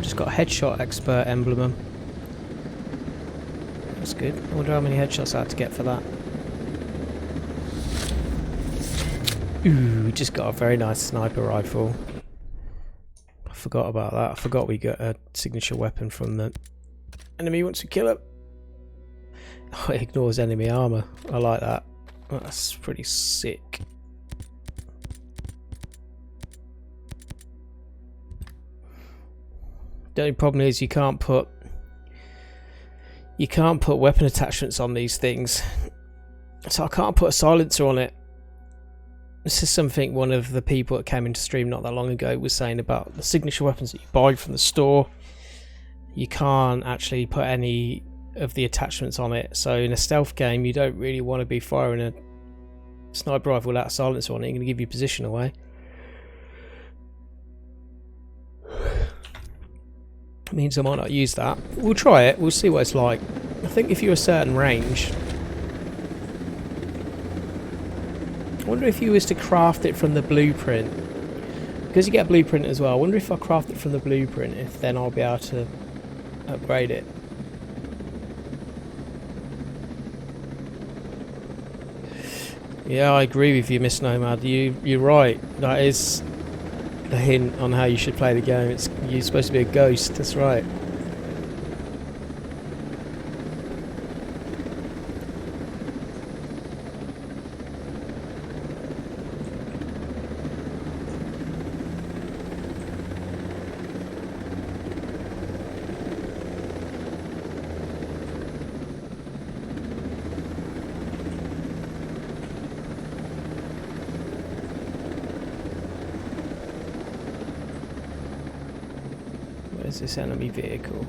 Just got a headshot expert emblem. That's good. I wonder how many headshots I had to get for that. Ooh, we just got a very nice sniper rifle. I forgot about that. I forgot we got a signature weapon from the enemy once we kill him. Oh, it ignores enemy armor. I like that. That's pretty sick. The only problem is you can't put weapon attachments on these things. So I can't put a silencer on it. This is something one of the people that came into stream not that long ago was saying about the signature weapons that you buy from the store. You can't actually put any of the attachments on it. So in a stealth game, you don't really want to be firing a sniper rifle without a silencer on it. You're going to give your position away. It means I might not use that. We'll try it. We'll see what it's like. I think if you're a certain range... I wonder if you was to craft it from the blueprint. Because you get a blueprint as well. I wonder if I craft it from the blueprint, if then I'll be able to upgrade it. Yeah, I agree with you, Miss Nomad. You're right. That is a hint on how you should play the game. You're supposed to be a ghost. That's right. Where's this enemy vehicle?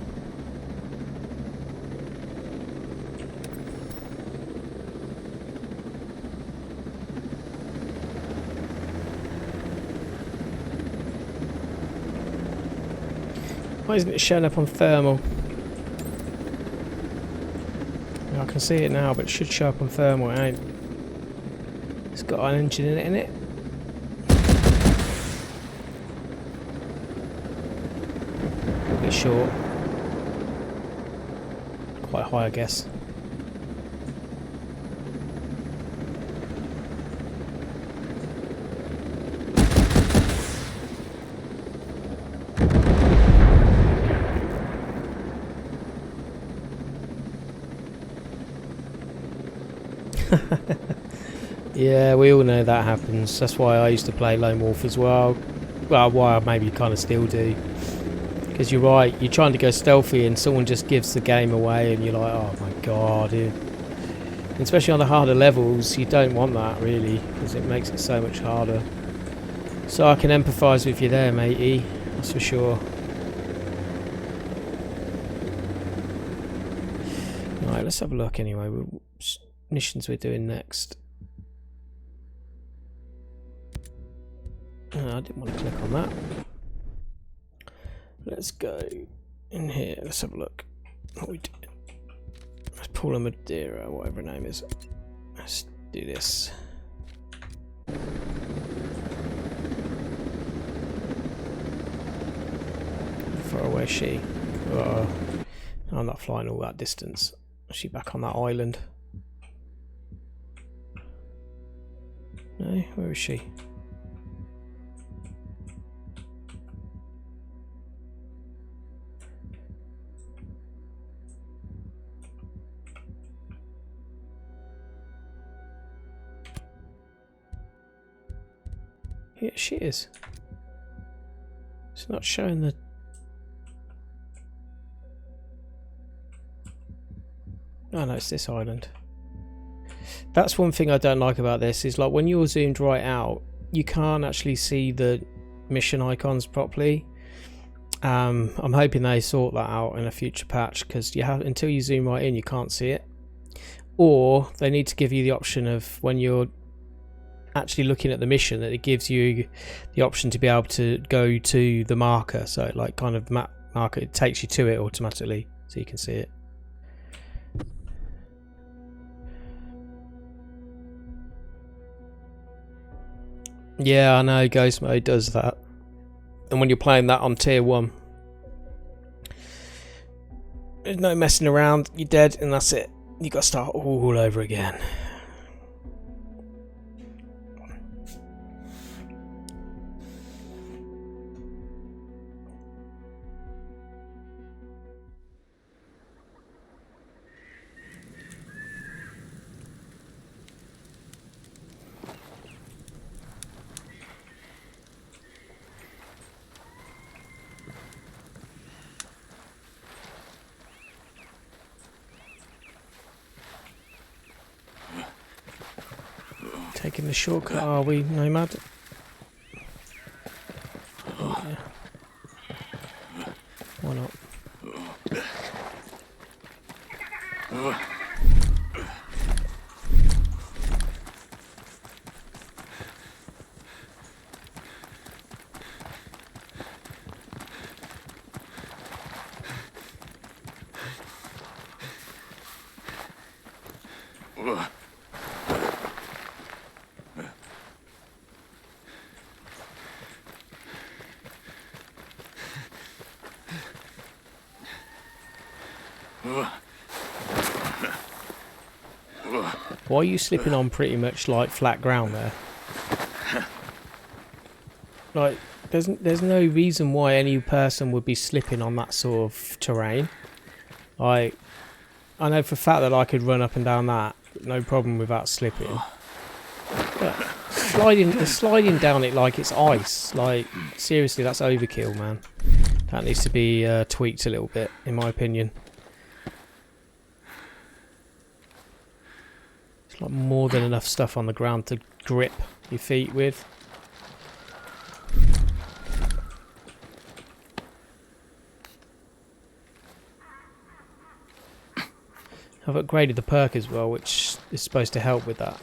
Why isn't it showing up on thermal? I can see it now, but it should show up on thermal. It ain't. It's got an engine in it. A bit short. Quite high, I guess. Yeah, we all know that happens. That's why I used to play Lone Wolf as well. Well, why I maybe kind of still do. Because you're right, you're trying to go stealthy and someone just gives the game away and you're like, oh my god. And especially on the harder levels, you don't want that really, because it makes it so much harder. So I can empathise with you there, matey. That's for sure. Right, let's have a look anyway. Missions we're doing next. I didn't want to click on that. Let's go in here. Let's have a look. What we did. Let's pull a Madeira, whatever her name is. Let's do this. How far away is she? Oh, I'm not flying all that distance. Is she back on that island? No, where is she? Yeah, she is. It's not showing the... Oh no, it's this island. That's one thing I don't like about this, is like when you're zoomed right out, you can't actually see the mission icons properly. I'm hoping they sort that out in a future patch, because you have, until you zoom right in, you can't see it. Or they need to give you the option of, when you're actually looking at the mission, that it gives you the option to be able to go to the marker, so like kind of map marker, it takes you to it automatically so you can see it. Yeah, I know Ghost Mode does that, and when you're playing that on tier 1, There's no messing around. You're dead, and that's it. You got to start all over again. Taking the shortcut, are we, Nomad? Yeah. Why not? Why are you slipping on pretty much like flat ground there? Like, there's no reason why any person would be slipping on that sort of terrain. Like, I know for a fact that I could run up and down that, no problem without slipping. But sliding down it like it's ice, like, seriously, that's overkill, man. That needs to be tweaked a little bit, in my opinion. It's like more than enough stuff on the ground to grip your feet with. I've upgraded the perk as well, which is supposed to help with that.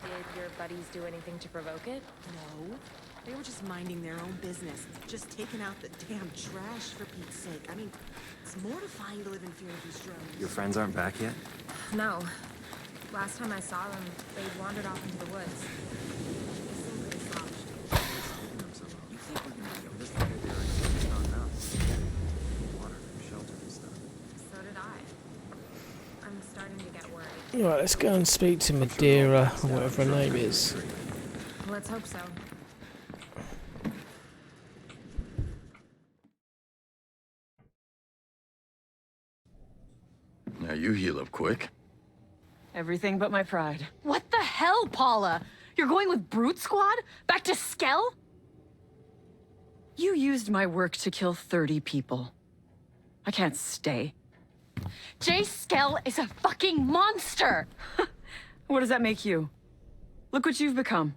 Did your buddies do anything to provoke it? No. They were just minding their own business. Just taking out the damn trash, for Pete's sake. I mean, it's mortifying to live in fear of these drones. Your friends aren't back yet? No. Last time I saw them, they wandered off into the woods. They seem pretty sloshed. You think we're gonna be able to figure their activities on now? Water, shelter and stuff. So did I. I'm starting to get worried. Right, let's go and speak to Madeira, or whatever her name is. Let's hope so. Now you heal up quick. Everything but my pride. What the hell, Paula? You're going with Brute Squad? Back to Skell? You used my work to kill 30 people. I can't stay. Jay Skell is a fucking monster! What does that make you? Look what you've become.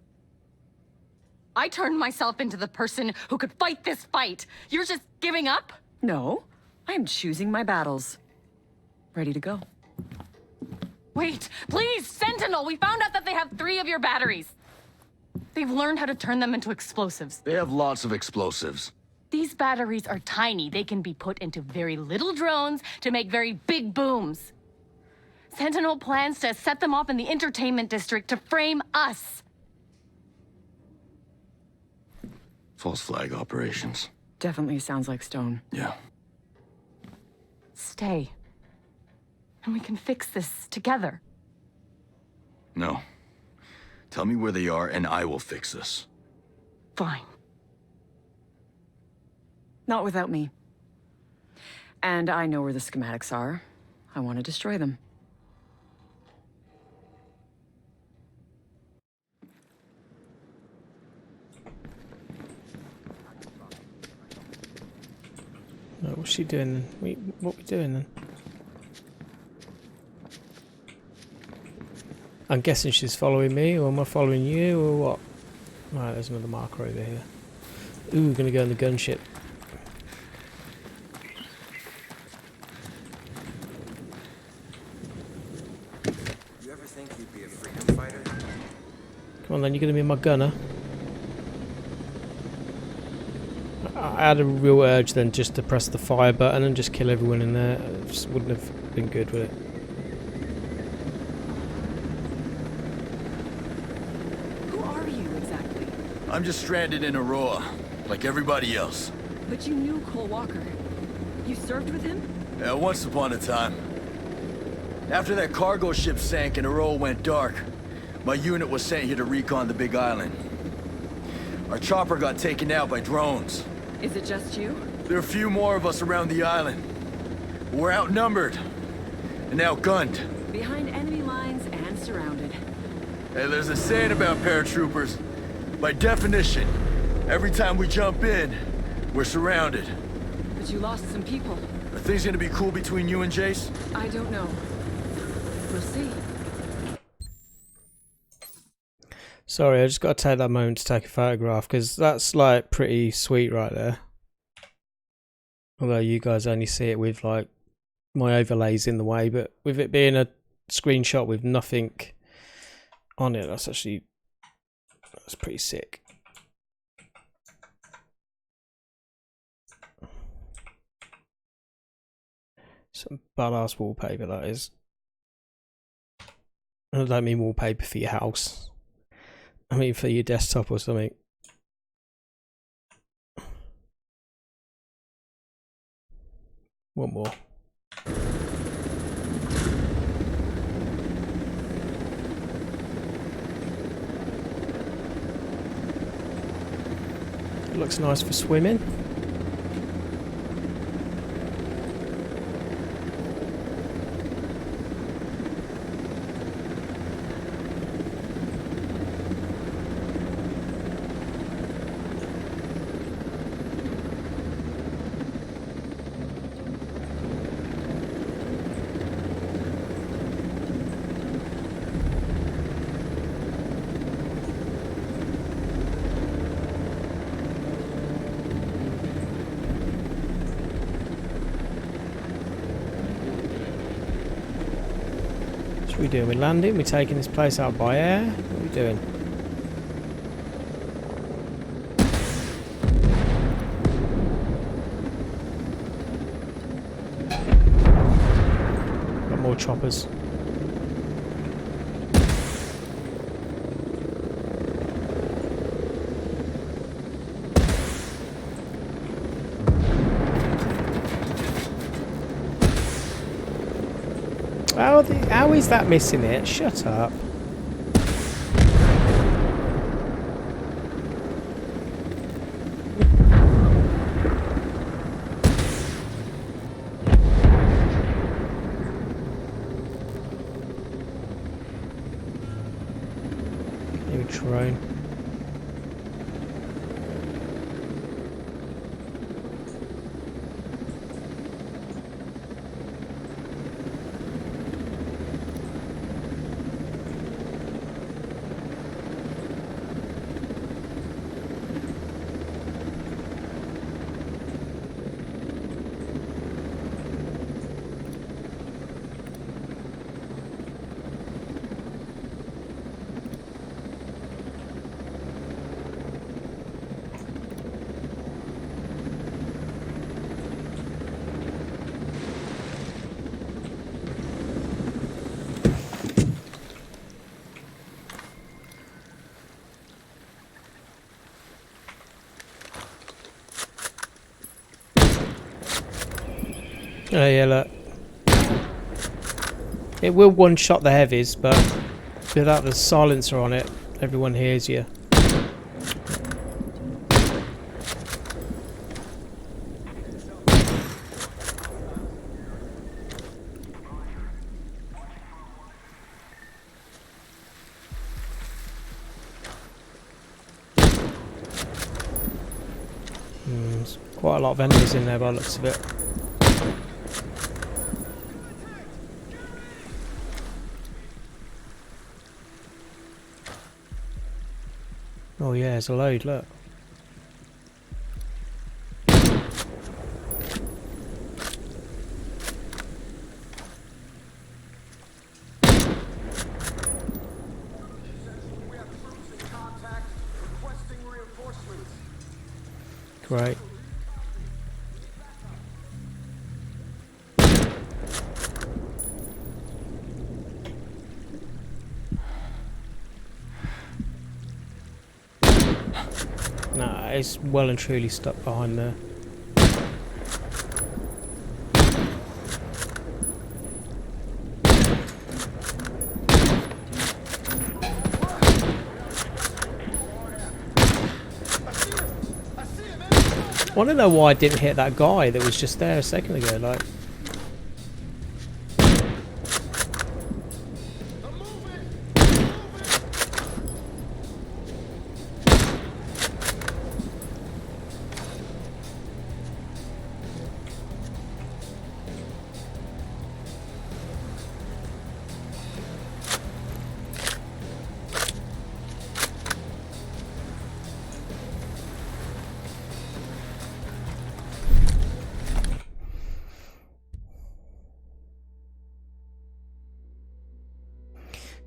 I turned myself into the person who could fight this fight. You're just giving up? No, I am choosing my battles. Ready to go. Wait, please, Sentinel! We found out that they have 3 of your batteries. They've learned how to turn them into explosives. They have lots of explosives. These batteries are tiny. They can be put into very little drones to make very big booms. Sentinel plans to set them off in the entertainment district to frame us. False flag operations. Definitely sounds like Stone. Yeah. Stay. And we can fix this together. No. Tell me where they are and I will fix this. Fine. Not without me. And I know where the schematics are. I want to destroy them. No, what's she doing then? What are we doing then? I'm guessing she's following me, or am I following you, or what? Right, there's another marker over here. Ooh, we're gonna go in the gunship. You ever think you'd be a freedom fighter? Come on then, you're gonna be my gunner. I had a real urge then just to press the fire button and just kill everyone in there. It just wouldn't have been good, would it? Who are you exactly? I'm just stranded in Auroa. like everybody else. But you knew Cole Walker. You served with him? Once upon a time. After that cargo ship sank and Auroa went dark, my unit was sent here to recon the Big Island. Our chopper got taken out by drones. Is it just you? There are a few more of us around the island. We're outnumbered and outgunned. Behind enemy lines and surrounded. Hey, there's a saying about paratroopers. By definition, every time we jump in, we're surrounded. But you lost some people. Are things gonna be cool between you and Jace? I don't know. We'll see. Sorry, I just got to take that moment to take a photograph because that's like pretty sweet right there. Although you guys only see it with like my overlays in the way, but with it being a screenshot with nothing on it, that's pretty sick. Some badass wallpaper that is. I don't mean wallpaper for your house. I mean for your desktop or something. One more. It looks nice for swimming. What are we doing? We're landing? We're taking this place out by air? What are we doing? Got more choppers. How is that missing it? Shut up. New drone. Oh yeah, look. It will one-shot the heavies, but without the silencer on it, everyone hears you. There's quite a lot of enemies in there by the looks of it. Oh yeah, there's a load, look. Great. it's well and truly stuck behind there. I want to know why I didn't hit that guy that was just there a second ago, like.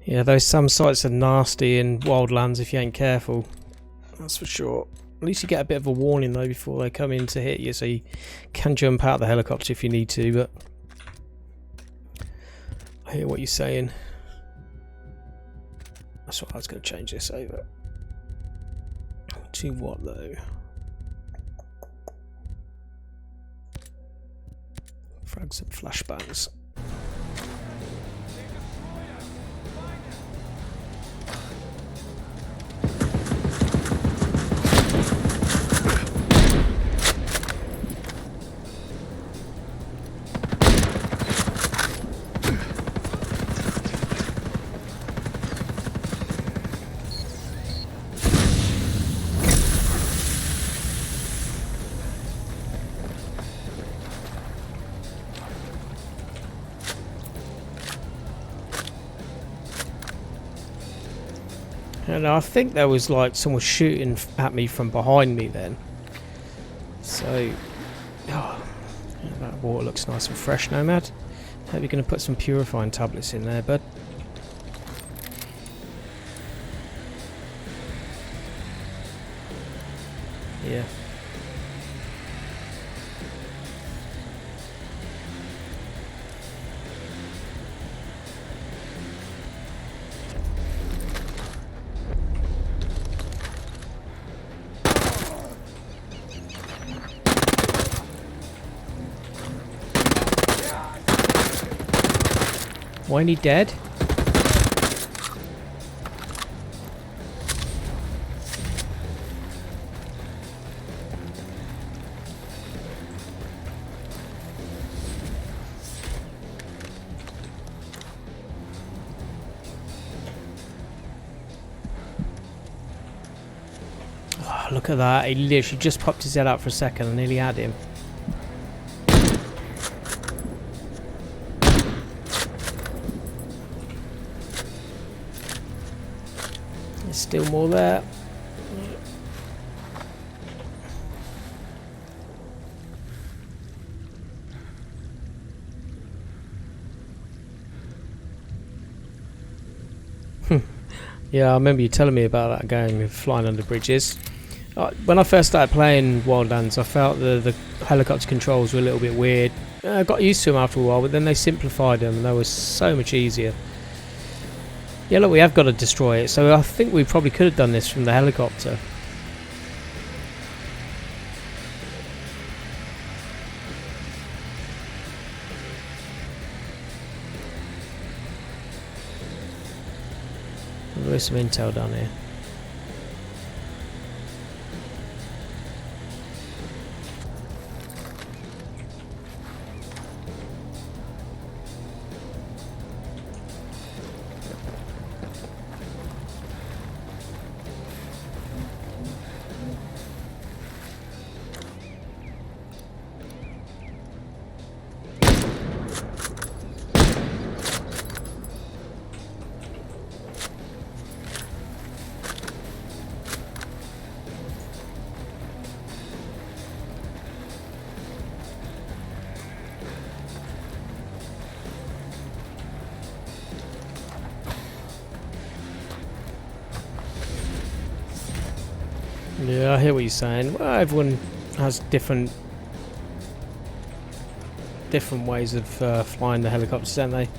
Yeah, those some sites are nasty in wildlands if you ain't careful. That's for sure. At least you get a bit of a warning though before they come in to hit you, so you can jump out of the helicopter if you need to, but I hear what you're saying. That's what I was going to change this over. To what though? Frags and flashbangs. And I think there was like someone shooting at me from behind me then. So, oh, yeah, that water looks nice and fresh, Nomad. Hope you're going to put some purifying tablets in there, bud. Yeah. Why ain't he dead? Oh, look at that. He literally just popped his head out for a second and nearly had him. Still more there. Yeah, I remember you telling me about that game of flying under bridges. When I first started playing Wildlands, I felt the helicopter controls were a little bit weird. I got used to them after a while, but then they simplified them and they were so much easier. Yeah, look, we have got to destroy it, so I think we probably could have done this from the helicopter. There's some intel down here. Yeah, I hear what you're saying. Well, everyone has different ways of flying the helicopters, don't they?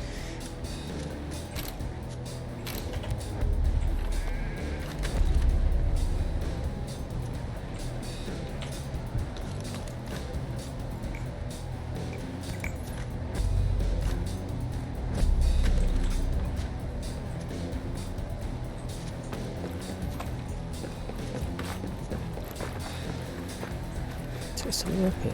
something up here.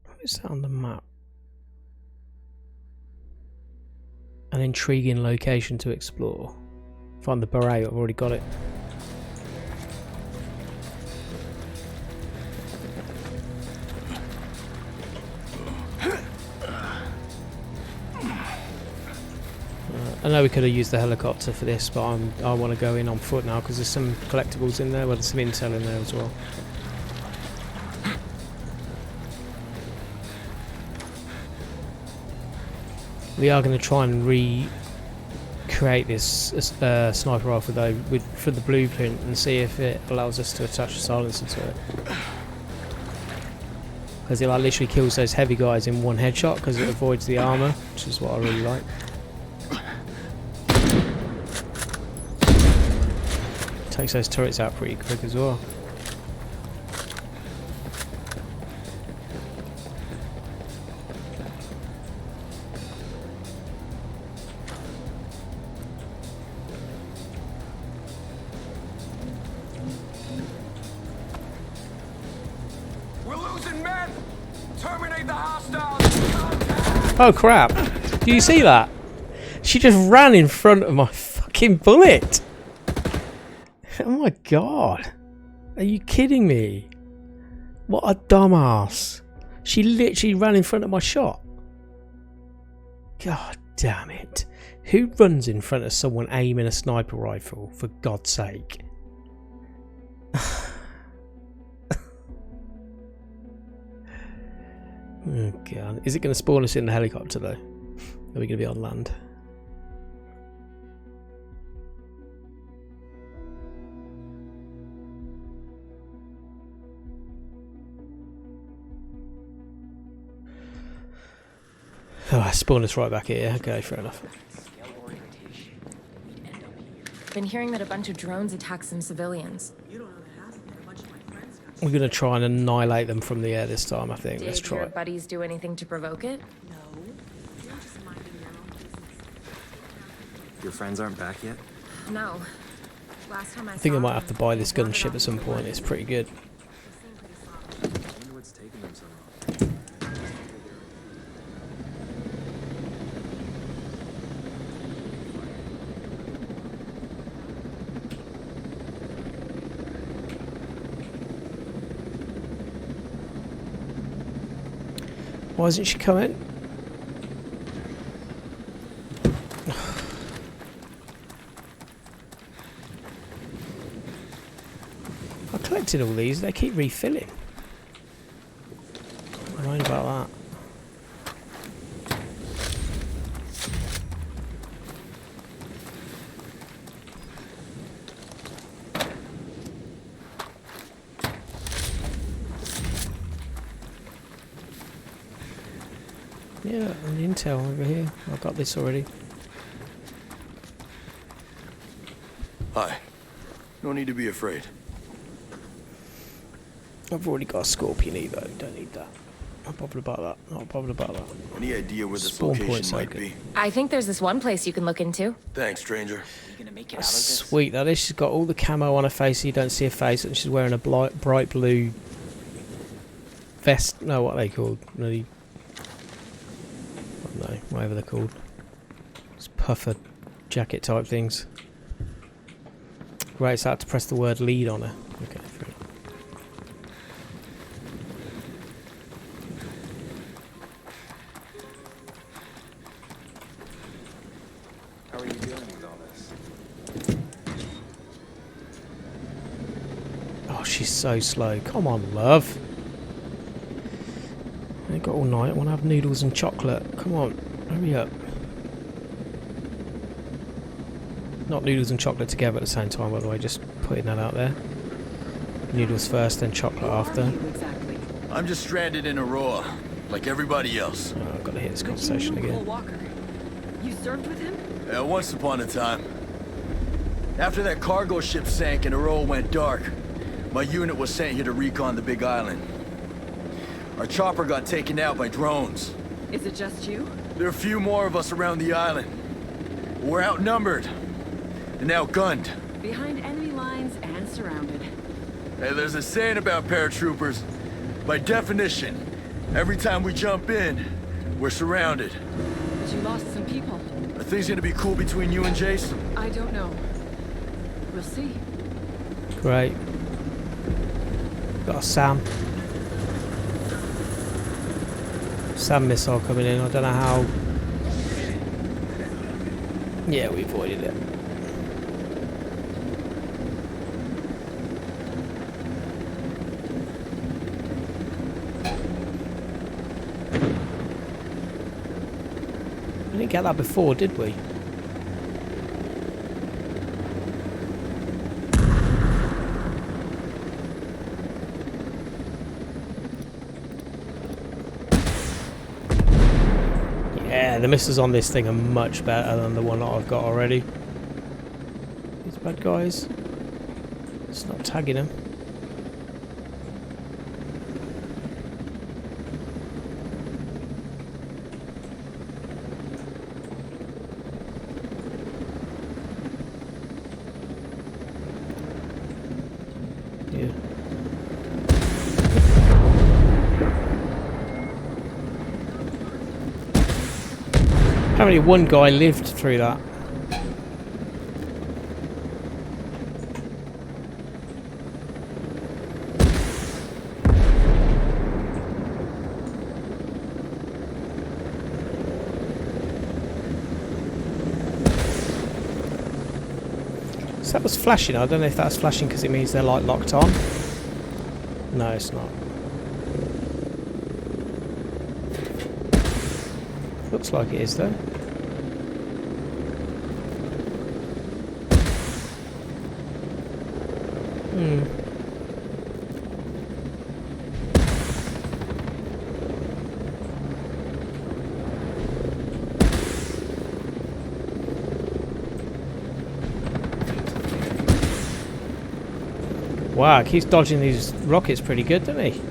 What is that on the map? An intriguing location to explore. Find the beret, I've already got it. I know we could have used the helicopter for this, but I want to go in on foot now because there's some collectibles in there, well, there's some intel in there as well. We are going to try and recreate this sniper rifle though for the blueprint and see if it allows us to attach a silencer to it. Because it like literally kills those heavy guys in one headshot because it avoids the armor, which is what I really like. Takes those turrets out pretty quick as well. We're losing men! Terminate the hostiles! Contact! Oh crap! Do you see that? She just ran in front of my fucking bullet! Oh my god! Are you kidding me? What a dumbass! She literally ran in front of my shot. God damn it. Who runs in front of someone aiming a sniper rifle, for God's sake? Oh god. Is it going to spawn us in the helicopter though? Are we going to be on land? Oh, spawn us right back here. Okay, fair enough. Been hearing that a bunch of drones attack some civilians. You don't know the half of it. A bunch of my friends got We're going to try and annihilate them from the air this time, I think. Let's Did try your it. buddies do anything to provoke it? no. They're just minding their own business. Your friends aren't back yet? No. Last time I I think I saw might have to them, buy this they wandered gunship off at some into the point. It's pretty good. They seem pretty solid. I wonder what's taking them so long. Why isn't she coming? I collected all these, they keep refilling. I'm worried about that. Yeah, an intel over here. I've got this already. Hi. No need to be afraid. I've already got a Scorpion E though, don't need that. Not bothered about that, not bothered about that. Any idea where this Spawn location point's might okay. be? I think there's this one place you can look into. Thanks, stranger. That's sweet, that is. She's got all the camo on her face so you don't see her face, and she's wearing a bright blue vest. No, what are they called? Really? I don't know, whatever they're called. It's puffer jacket type things. Right, so I have to press the word lead on her. Okay, fair enough. How are you dealing with all this? Oh, she's so slow. Come on, love. I ain't got all night. I want to have noodles and chocolate. Come on, hurry up. Not noodles and chocolate together at the same time, by the way. Just putting that out there. Noodles first, then chocolate after. Exactly. I'm just stranded in Auroa, like everybody else. Oh, I've got to hear this conversation again. Walker. You served with him? Yeah, once upon a time. After that cargo ship sank and Auroa went dark, my unit was sent here to recon the big island. Our chopper got taken out by drones. Is it just you? There are a few more of us around the island. We're outnumbered and outgunned. Behind enemy lines and surrounded. Hey, there's a saying about paratroopers. By definition, every time we jump in, we're surrounded. But you lost some people. Are things gonna be cool between you and Jace? I don't know. We'll see. Great. Got a SAM missile coming in. I don't know how. Yeah, we avoided it. We didn't get that before, did we? Yeah, the missiles on this thing are much better than the one that I've got already. These bad guys. It's not tagging them. Yeah. Apparently one guy lived through that. So that was flashing. I don't know if that's flashing because it means they're like locked on. No, it's not. Looks like it is though. Wow, keeps dodging these rockets pretty good, doesn't he?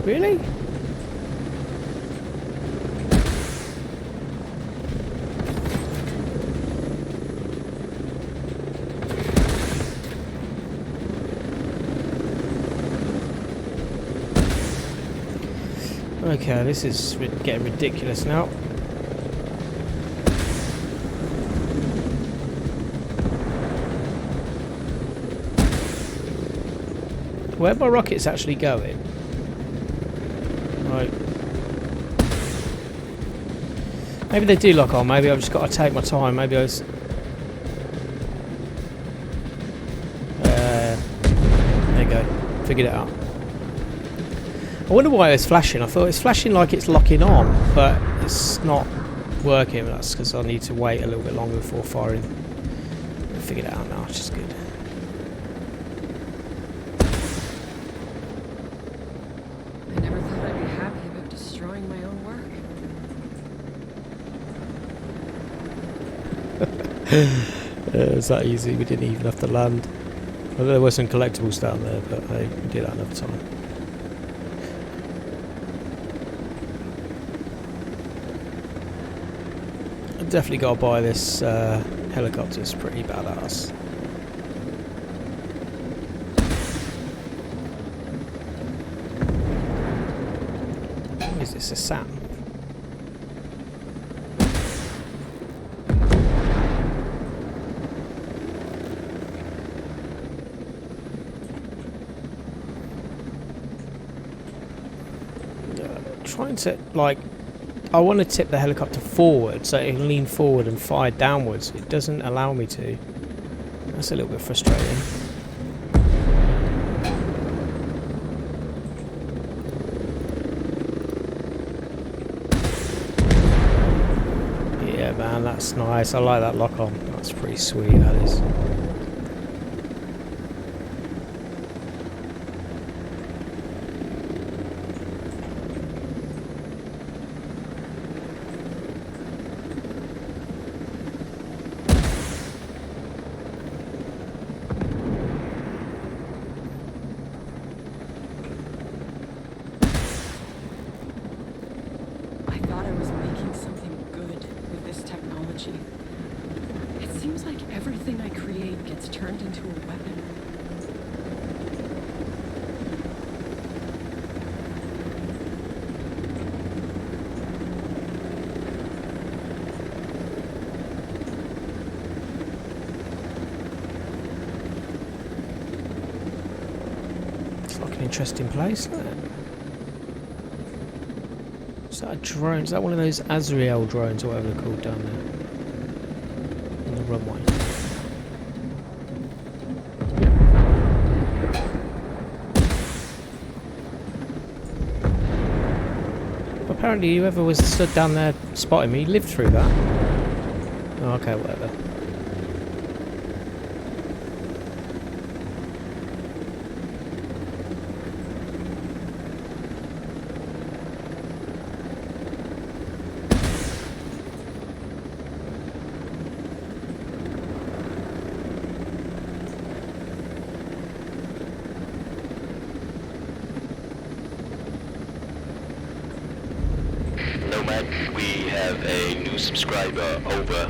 Really? Okay, this is getting ridiculous now. Where my rockets actually going? Right. Maybe they do lock on. Maybe I've just got to take my time. Maybe I was. There you go. Figured it out. I wonder why it's flashing. I thought it's flashing like it's locking on, but it's not working. That's because I need to wait a little bit longer before firing. I figured it out now, which is good. I never thought I'd be happy about destroying my own work. It's that easy. We didn't even have to land. Well, there were some collectibles down there, but hey, we did that another time. Definitely got to buy this helicopter. It's pretty badass. What is this? A SAM? Trying to like. I want to tip the helicopter forward so it can lean forward and fire downwards. It doesn't allow me to. That's a little bit frustrating. Yeah, man, that's nice. I like that lock on. That's pretty sweet, that is. turned into a weapon. It's like an interesting place, isn't it? Is that a drone? Is that one of those Azrael drones or whatever they're called down there? On the runway. Apparently whoever was stood down there spotting me lived through that. Oh, okay, whatever. Nomad, we have a new subscriber, over.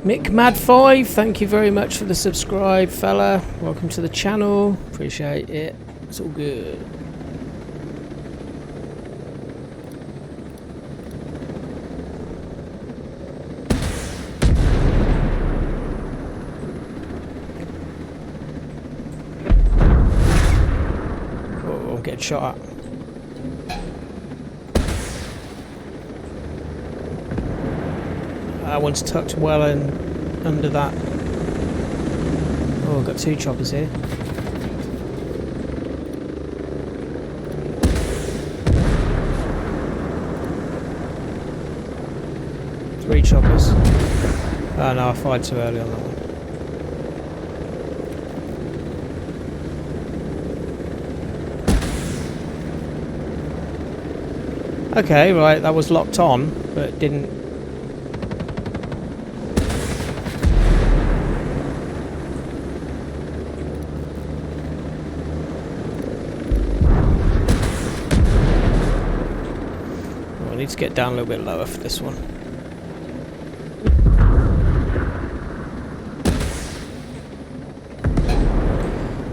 MickMad5, thank you very much for the subscribe, fella. Welcome to the channel. Appreciate it. It's all good. Oh, I'm getting shot at. That one's tucked well in under that. Oh, I've got two choppers here. Three choppers. Oh no, I fired too early on that one. Okay, right, that was locked on, but it didn't. I need to get down a little bit lower for this one.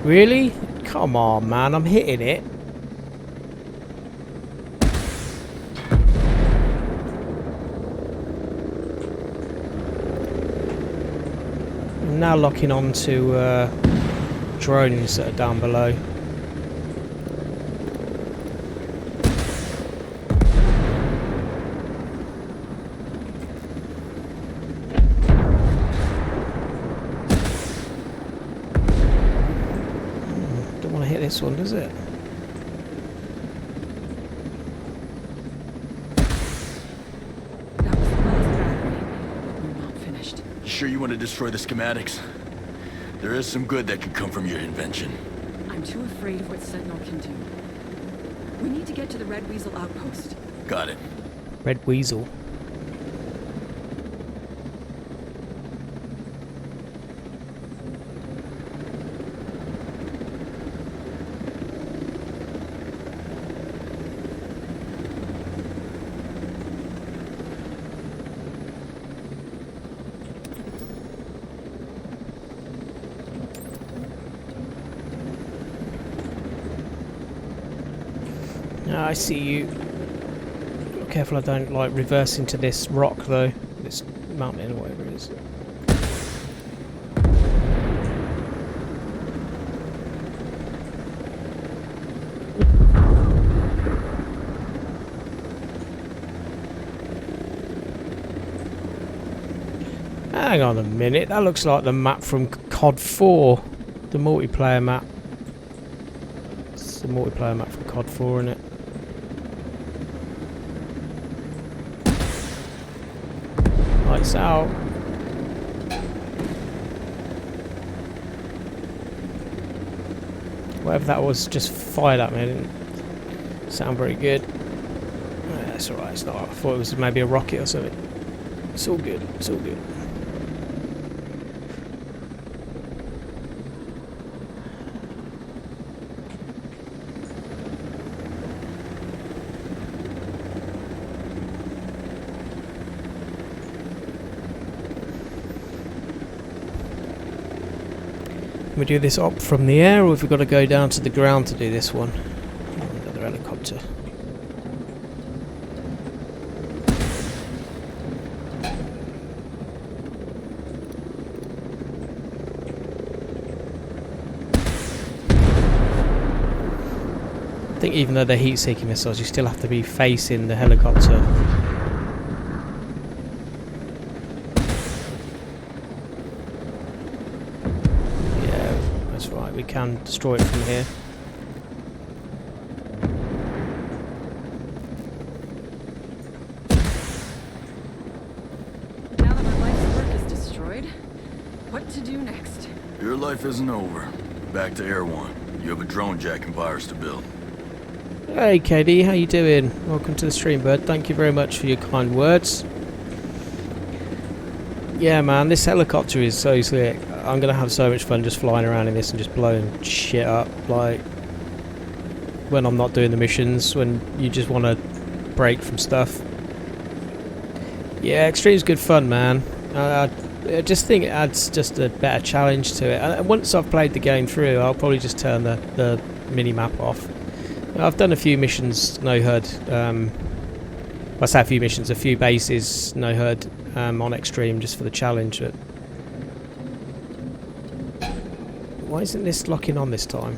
Really? Come on, man, I'm hitting it. I'm now locking on to drones that are down below. This one, does it? That was the last battery. We're not finished. You sure you want to destroy the schematics? There is some good that could come from your invention. I'm too afraid of what Sentinel can do. We need to get to the Red Weasel outpost. Got it. Red Weasel. I see you. Be careful I don't like reverse into this rock though. This mountain or whatever it is. Hang on a minute, that looks like the map from COD 4. The multiplayer map. It's the multiplayer map from COD 4, isn't it? Lights out. Whatever that was just fired at me. It didn't sound very good. Yeah, that's alright, it's not. I thought it was maybe a rocket or something. It's all good, it's all good. Can we do this op from the air, or have we got to go down to the ground to do this one? Another helicopter. I think even though they're heat-seeking missiles, you still have to be facing the helicopter. Yeah, that's right, we can destroy it from here. Now that my life's work is destroyed, what to do next? Your life isn't over. Back to Air One. You have a drone jacking virus to build. Hey KD, how you doing? Welcome to the stream, bud. Thank you very much for your kind words. Yeah, man, this helicopter is so slick. I'm gonna have so much fun just flying around in this and just blowing shit up. Like when I'm not doing the missions, when you just want to break from stuff. Yeah, Extreme's good fun, man. I just think it adds just a better challenge to it. And once I've played the game through, I'll probably just turn the mini map off. I've done a few missions no HUD. I say a few missions, a few bases no HUD on Extreme just for the challenge. But why isn't this locking on this time?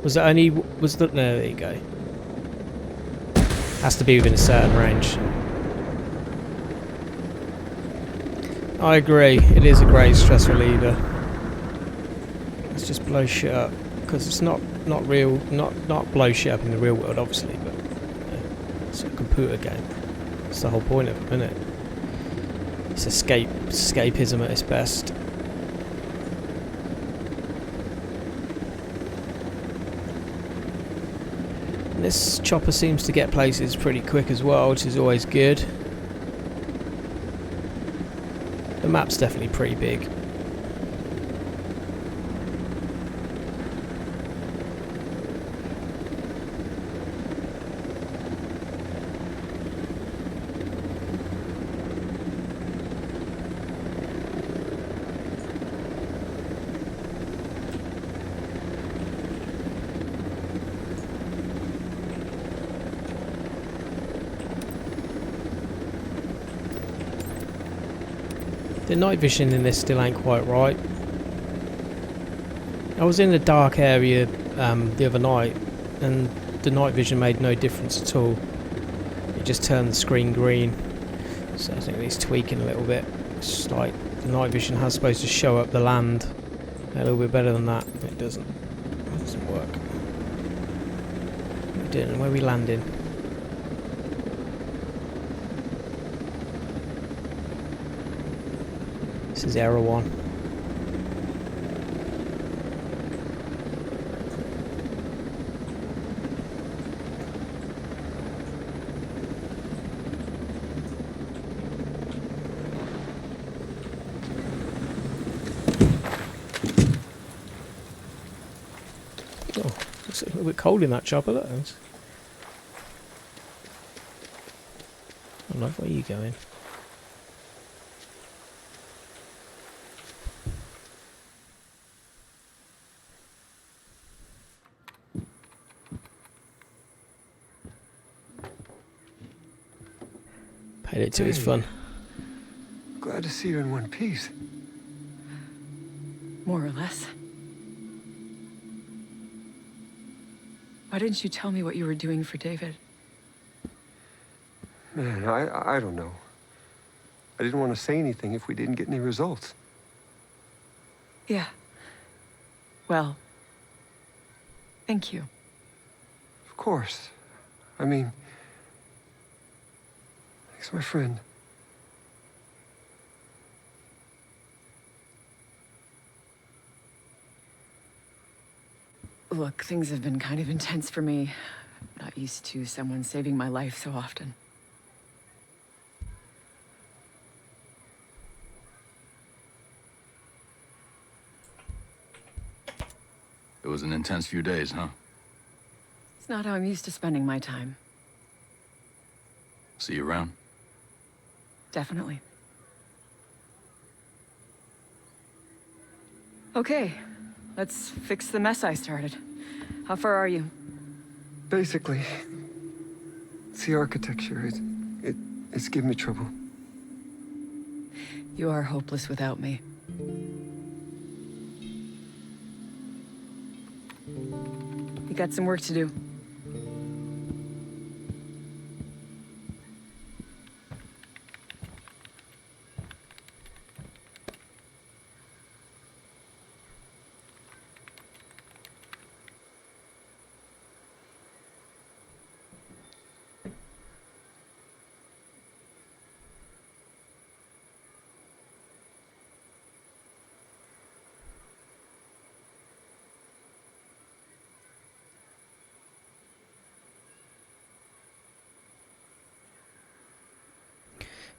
Was that only? Was that? No, there you go. Has to be within a certain range. I agree. It is a great stress reliever. Let's just blow shit up because it's not real, not blow shit up in the real world, obviously, but it's a computer game. That's the whole point of it, isn't it? It's escapism at its best. And this chopper seems to get places pretty quick as well, which is always good. The map's definitely pretty big. The night vision in this still ain't quite right. I was in a dark area the other night and the night vision made no difference at all. It just turned the screen green. So I think it needs tweaking a little bit. It's just like the night vision has supposed to show up the land a little bit better than that. It doesn't. It doesn't work. Where are we landing? This is Error 1. Oh, it's a little bit cold in that chopper, that is. I love where you going. Paid it to his fun. Glad to see you in one piece. More or less. Why didn't you tell me what you were doing for David? Man, I don't know. I didn't want to say anything if we didn't get any results. Yeah. Well, thank you. Of course. I mean, thanks, my friend. Look, things have been kind of intense for me. I'm not used to someone saving my life so often. It was an intense few days, huh? It's not how I'm used to spending my time. See you around? Definitely. Okay, Let's fix the mess I started. How far are you? Basically, it's the architecture. It's giving me trouble. You are hopeless without me. You got some work to do.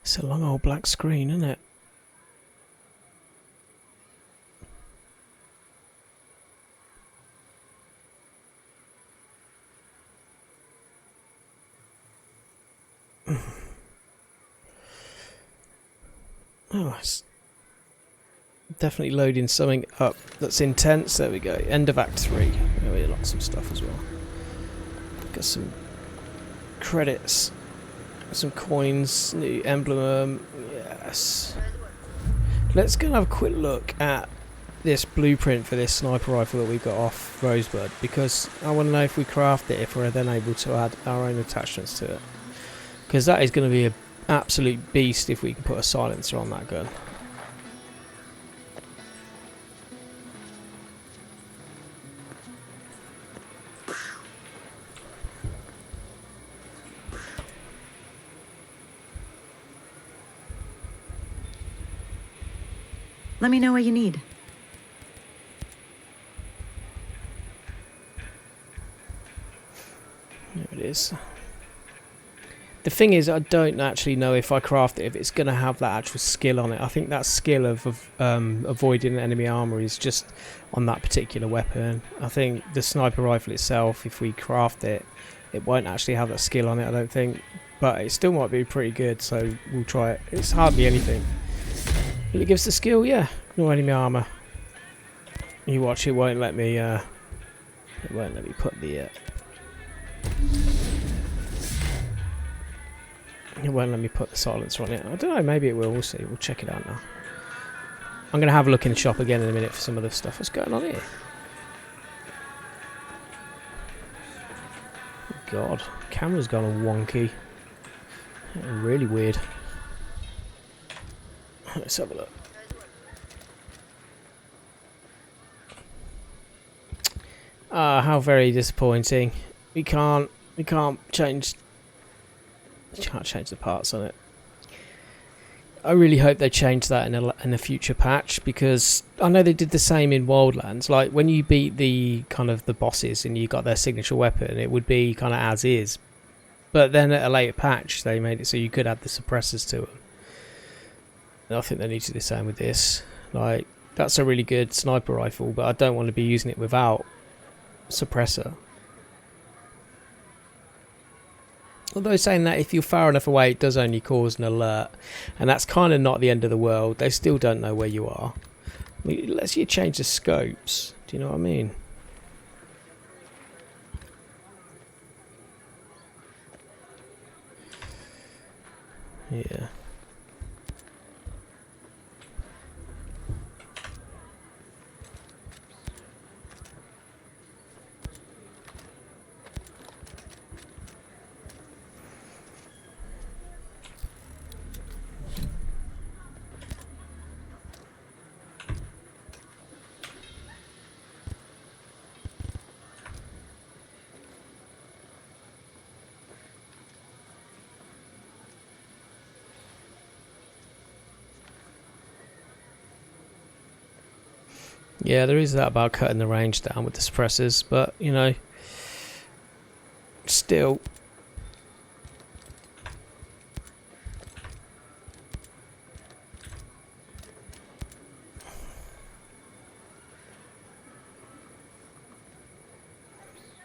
It's a long old black screen, isn't it? Oh, it's definitely loading something up that's intense. There we go. End of Act 3. Oh, we lost some stuff as well. Got some credits. Some coins. New emblem. Yes. Let's go and have a quick look at this blueprint for this sniper rifle that we got off Rosebud, because I want to know if we craft it, if we're then able to add our own attachments to it. Because that is going to be an absolute beast if we can put a silencer on that gun. Let me know what you need. There it is. The thing is, I don't actually know if I craft it, if it's going to have that actual skill on it. I think that skill of avoiding enemy armor is just on that particular weapon. I think the sniper rifle itself, if we craft it, it won't actually have that skill on it, I don't think. But it still might be pretty good, so we'll try it. It's hardly anything. Will it gives the skill? Yeah. No enemy armor. You watch, it won't let me put the it won't let me put the silencer on it. I don't know, maybe it will. We'll see. We'll check it out now. I'm going to have a look in the shop again in a minute for some of the stuff. What's going on here? God, camera's gone all wonky. Really weird. Let's have a look. Ah, how very disappointing. We can't change the parts on it. I really hope they change that in a future patch, because I know they did the same in Wildlands. Like when you beat the kind of the bosses and you got their signature weapon, it would be kind of as is. But then at a later patch, they made it so you could add the suppressors to them. And I think they need to do the same with this. Like, that's a really good sniper rifle, but I don't want to be using it without suppressor. Although saying that, if you're far enough away, it does only cause an alert, and that's kind of not the end of the world. They still don't know where you are. I mean, let's you change the scopes. Do you know what I mean? Yeah. Yeah, there is that about cutting the range down with the suppressors, but, you know, still.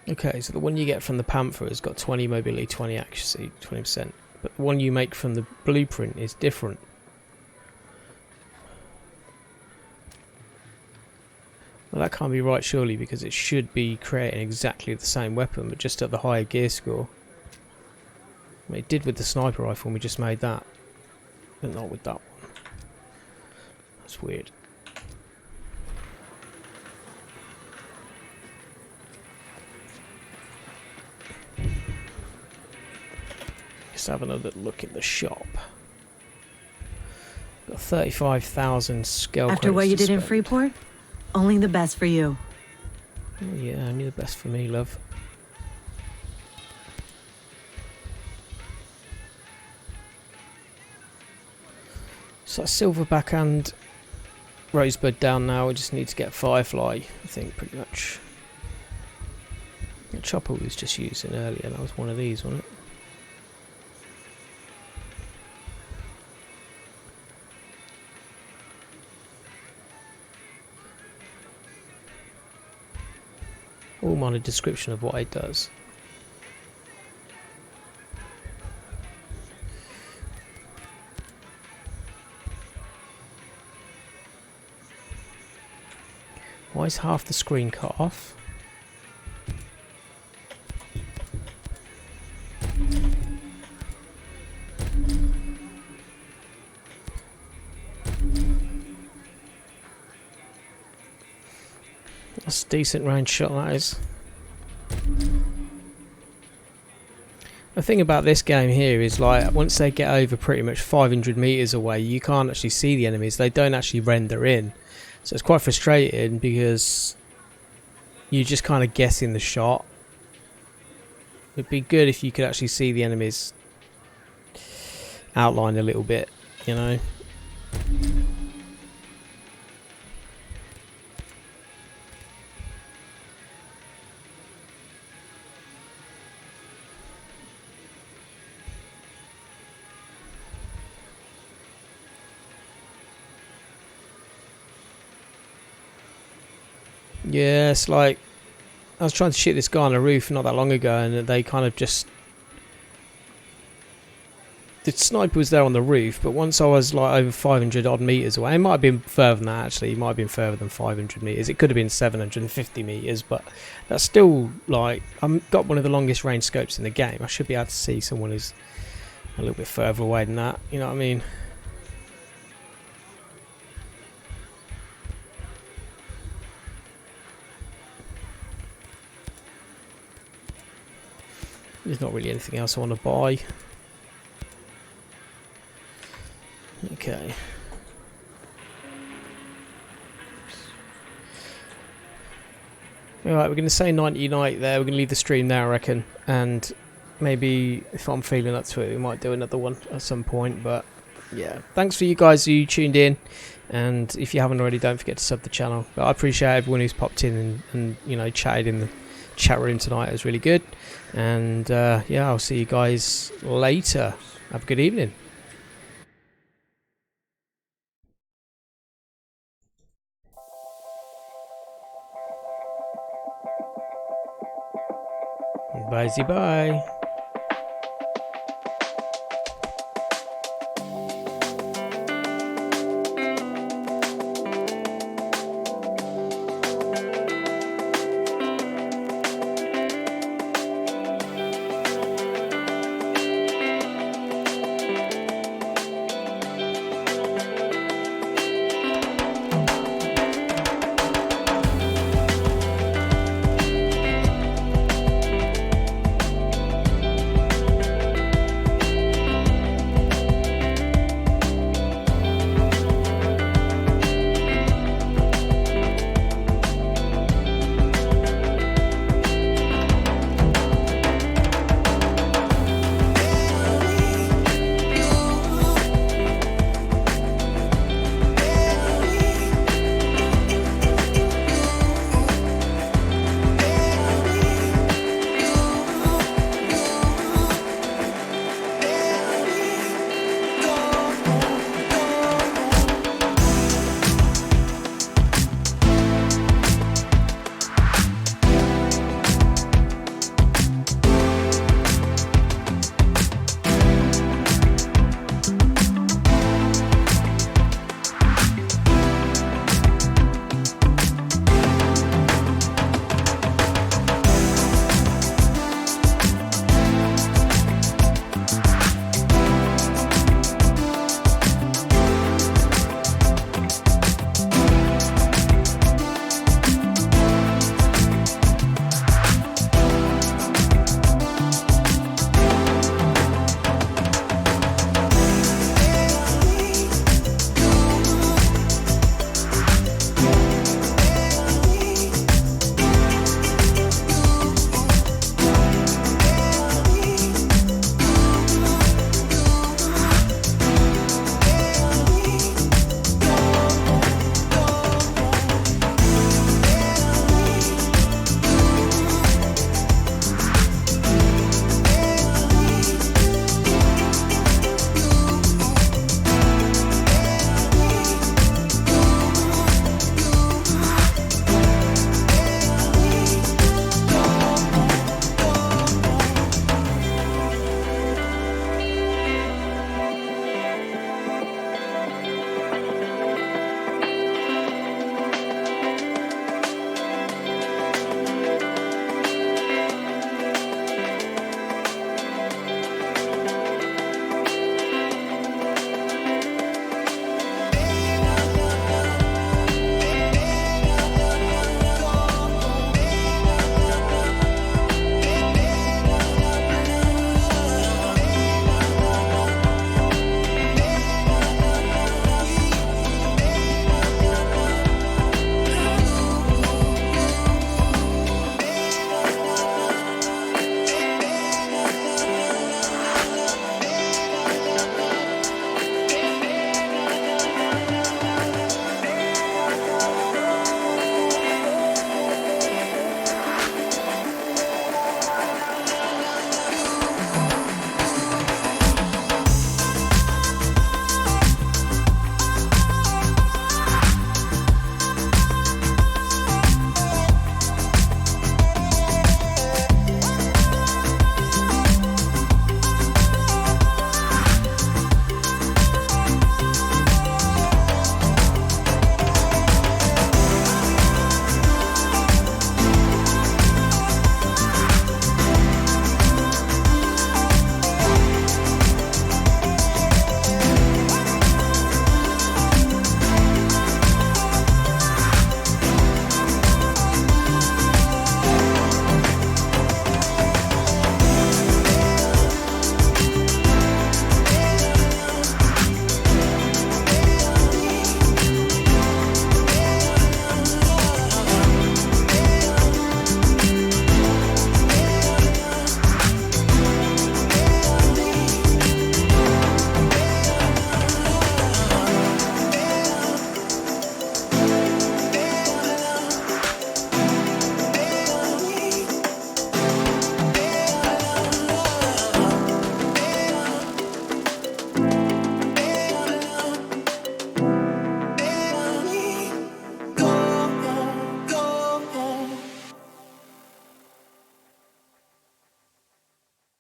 Okay, so the one you get from the Panther has got 20 mobility, 20 accuracy, 20%. But the one you make from the blueprint is different. Well, that can't be right, surely, because it should be creating exactly the same weapon, but just at the higher gear score. I mean, it did with the sniper rifle, and we just made that. But not with that one. That's weird. Just have another look at the shop. Got 35,000 scale After what credits you to did in spend. Freeport, only the best for you. Oh, yeah, only the best for me, love. So Silverback and Rosebud down now. We just need to get Firefly, I think, pretty much. The chopper we was just using earlier, that was one of these, wasn't it? All on a description of what it does. Why is half the screen cut off? That's a decent range shot, that is. The thing about this game here is, like, once they get over pretty much 500 meters away, you can't actually see the enemies. They don't actually render in. So it's quite frustrating because you're just kind of guessing the shot. It'd be good if you could actually see the enemies outlined a little bit, you know. Yeah, it's like I was trying to shoot this guy on a roof not that long ago, and they kind of just... The sniper was there on the roof, but once I was like over 500 odd meters away, it might have been further than that actually, it might have been further than 500 meters, it could have been 750 meters, but that's still like, I've got one of the longest range scopes in the game. I should be able to see someone who's a little bit further away than that, you know what I mean? There's not really anything else I want to buy. Okay. Alright, we're going to say nighty night there. We're going to leave the stream there, I reckon. And maybe if I'm feeling up to it, we might do another one at some point. But yeah, thanks for you guys who tuned in. And if you haven't already, don't forget to sub the channel. But I appreciate everyone who's popped in and you know, chatted in the chat room tonight. It was really good. And yeah, I'll see you guys later. Have a good evening. Bye-bye.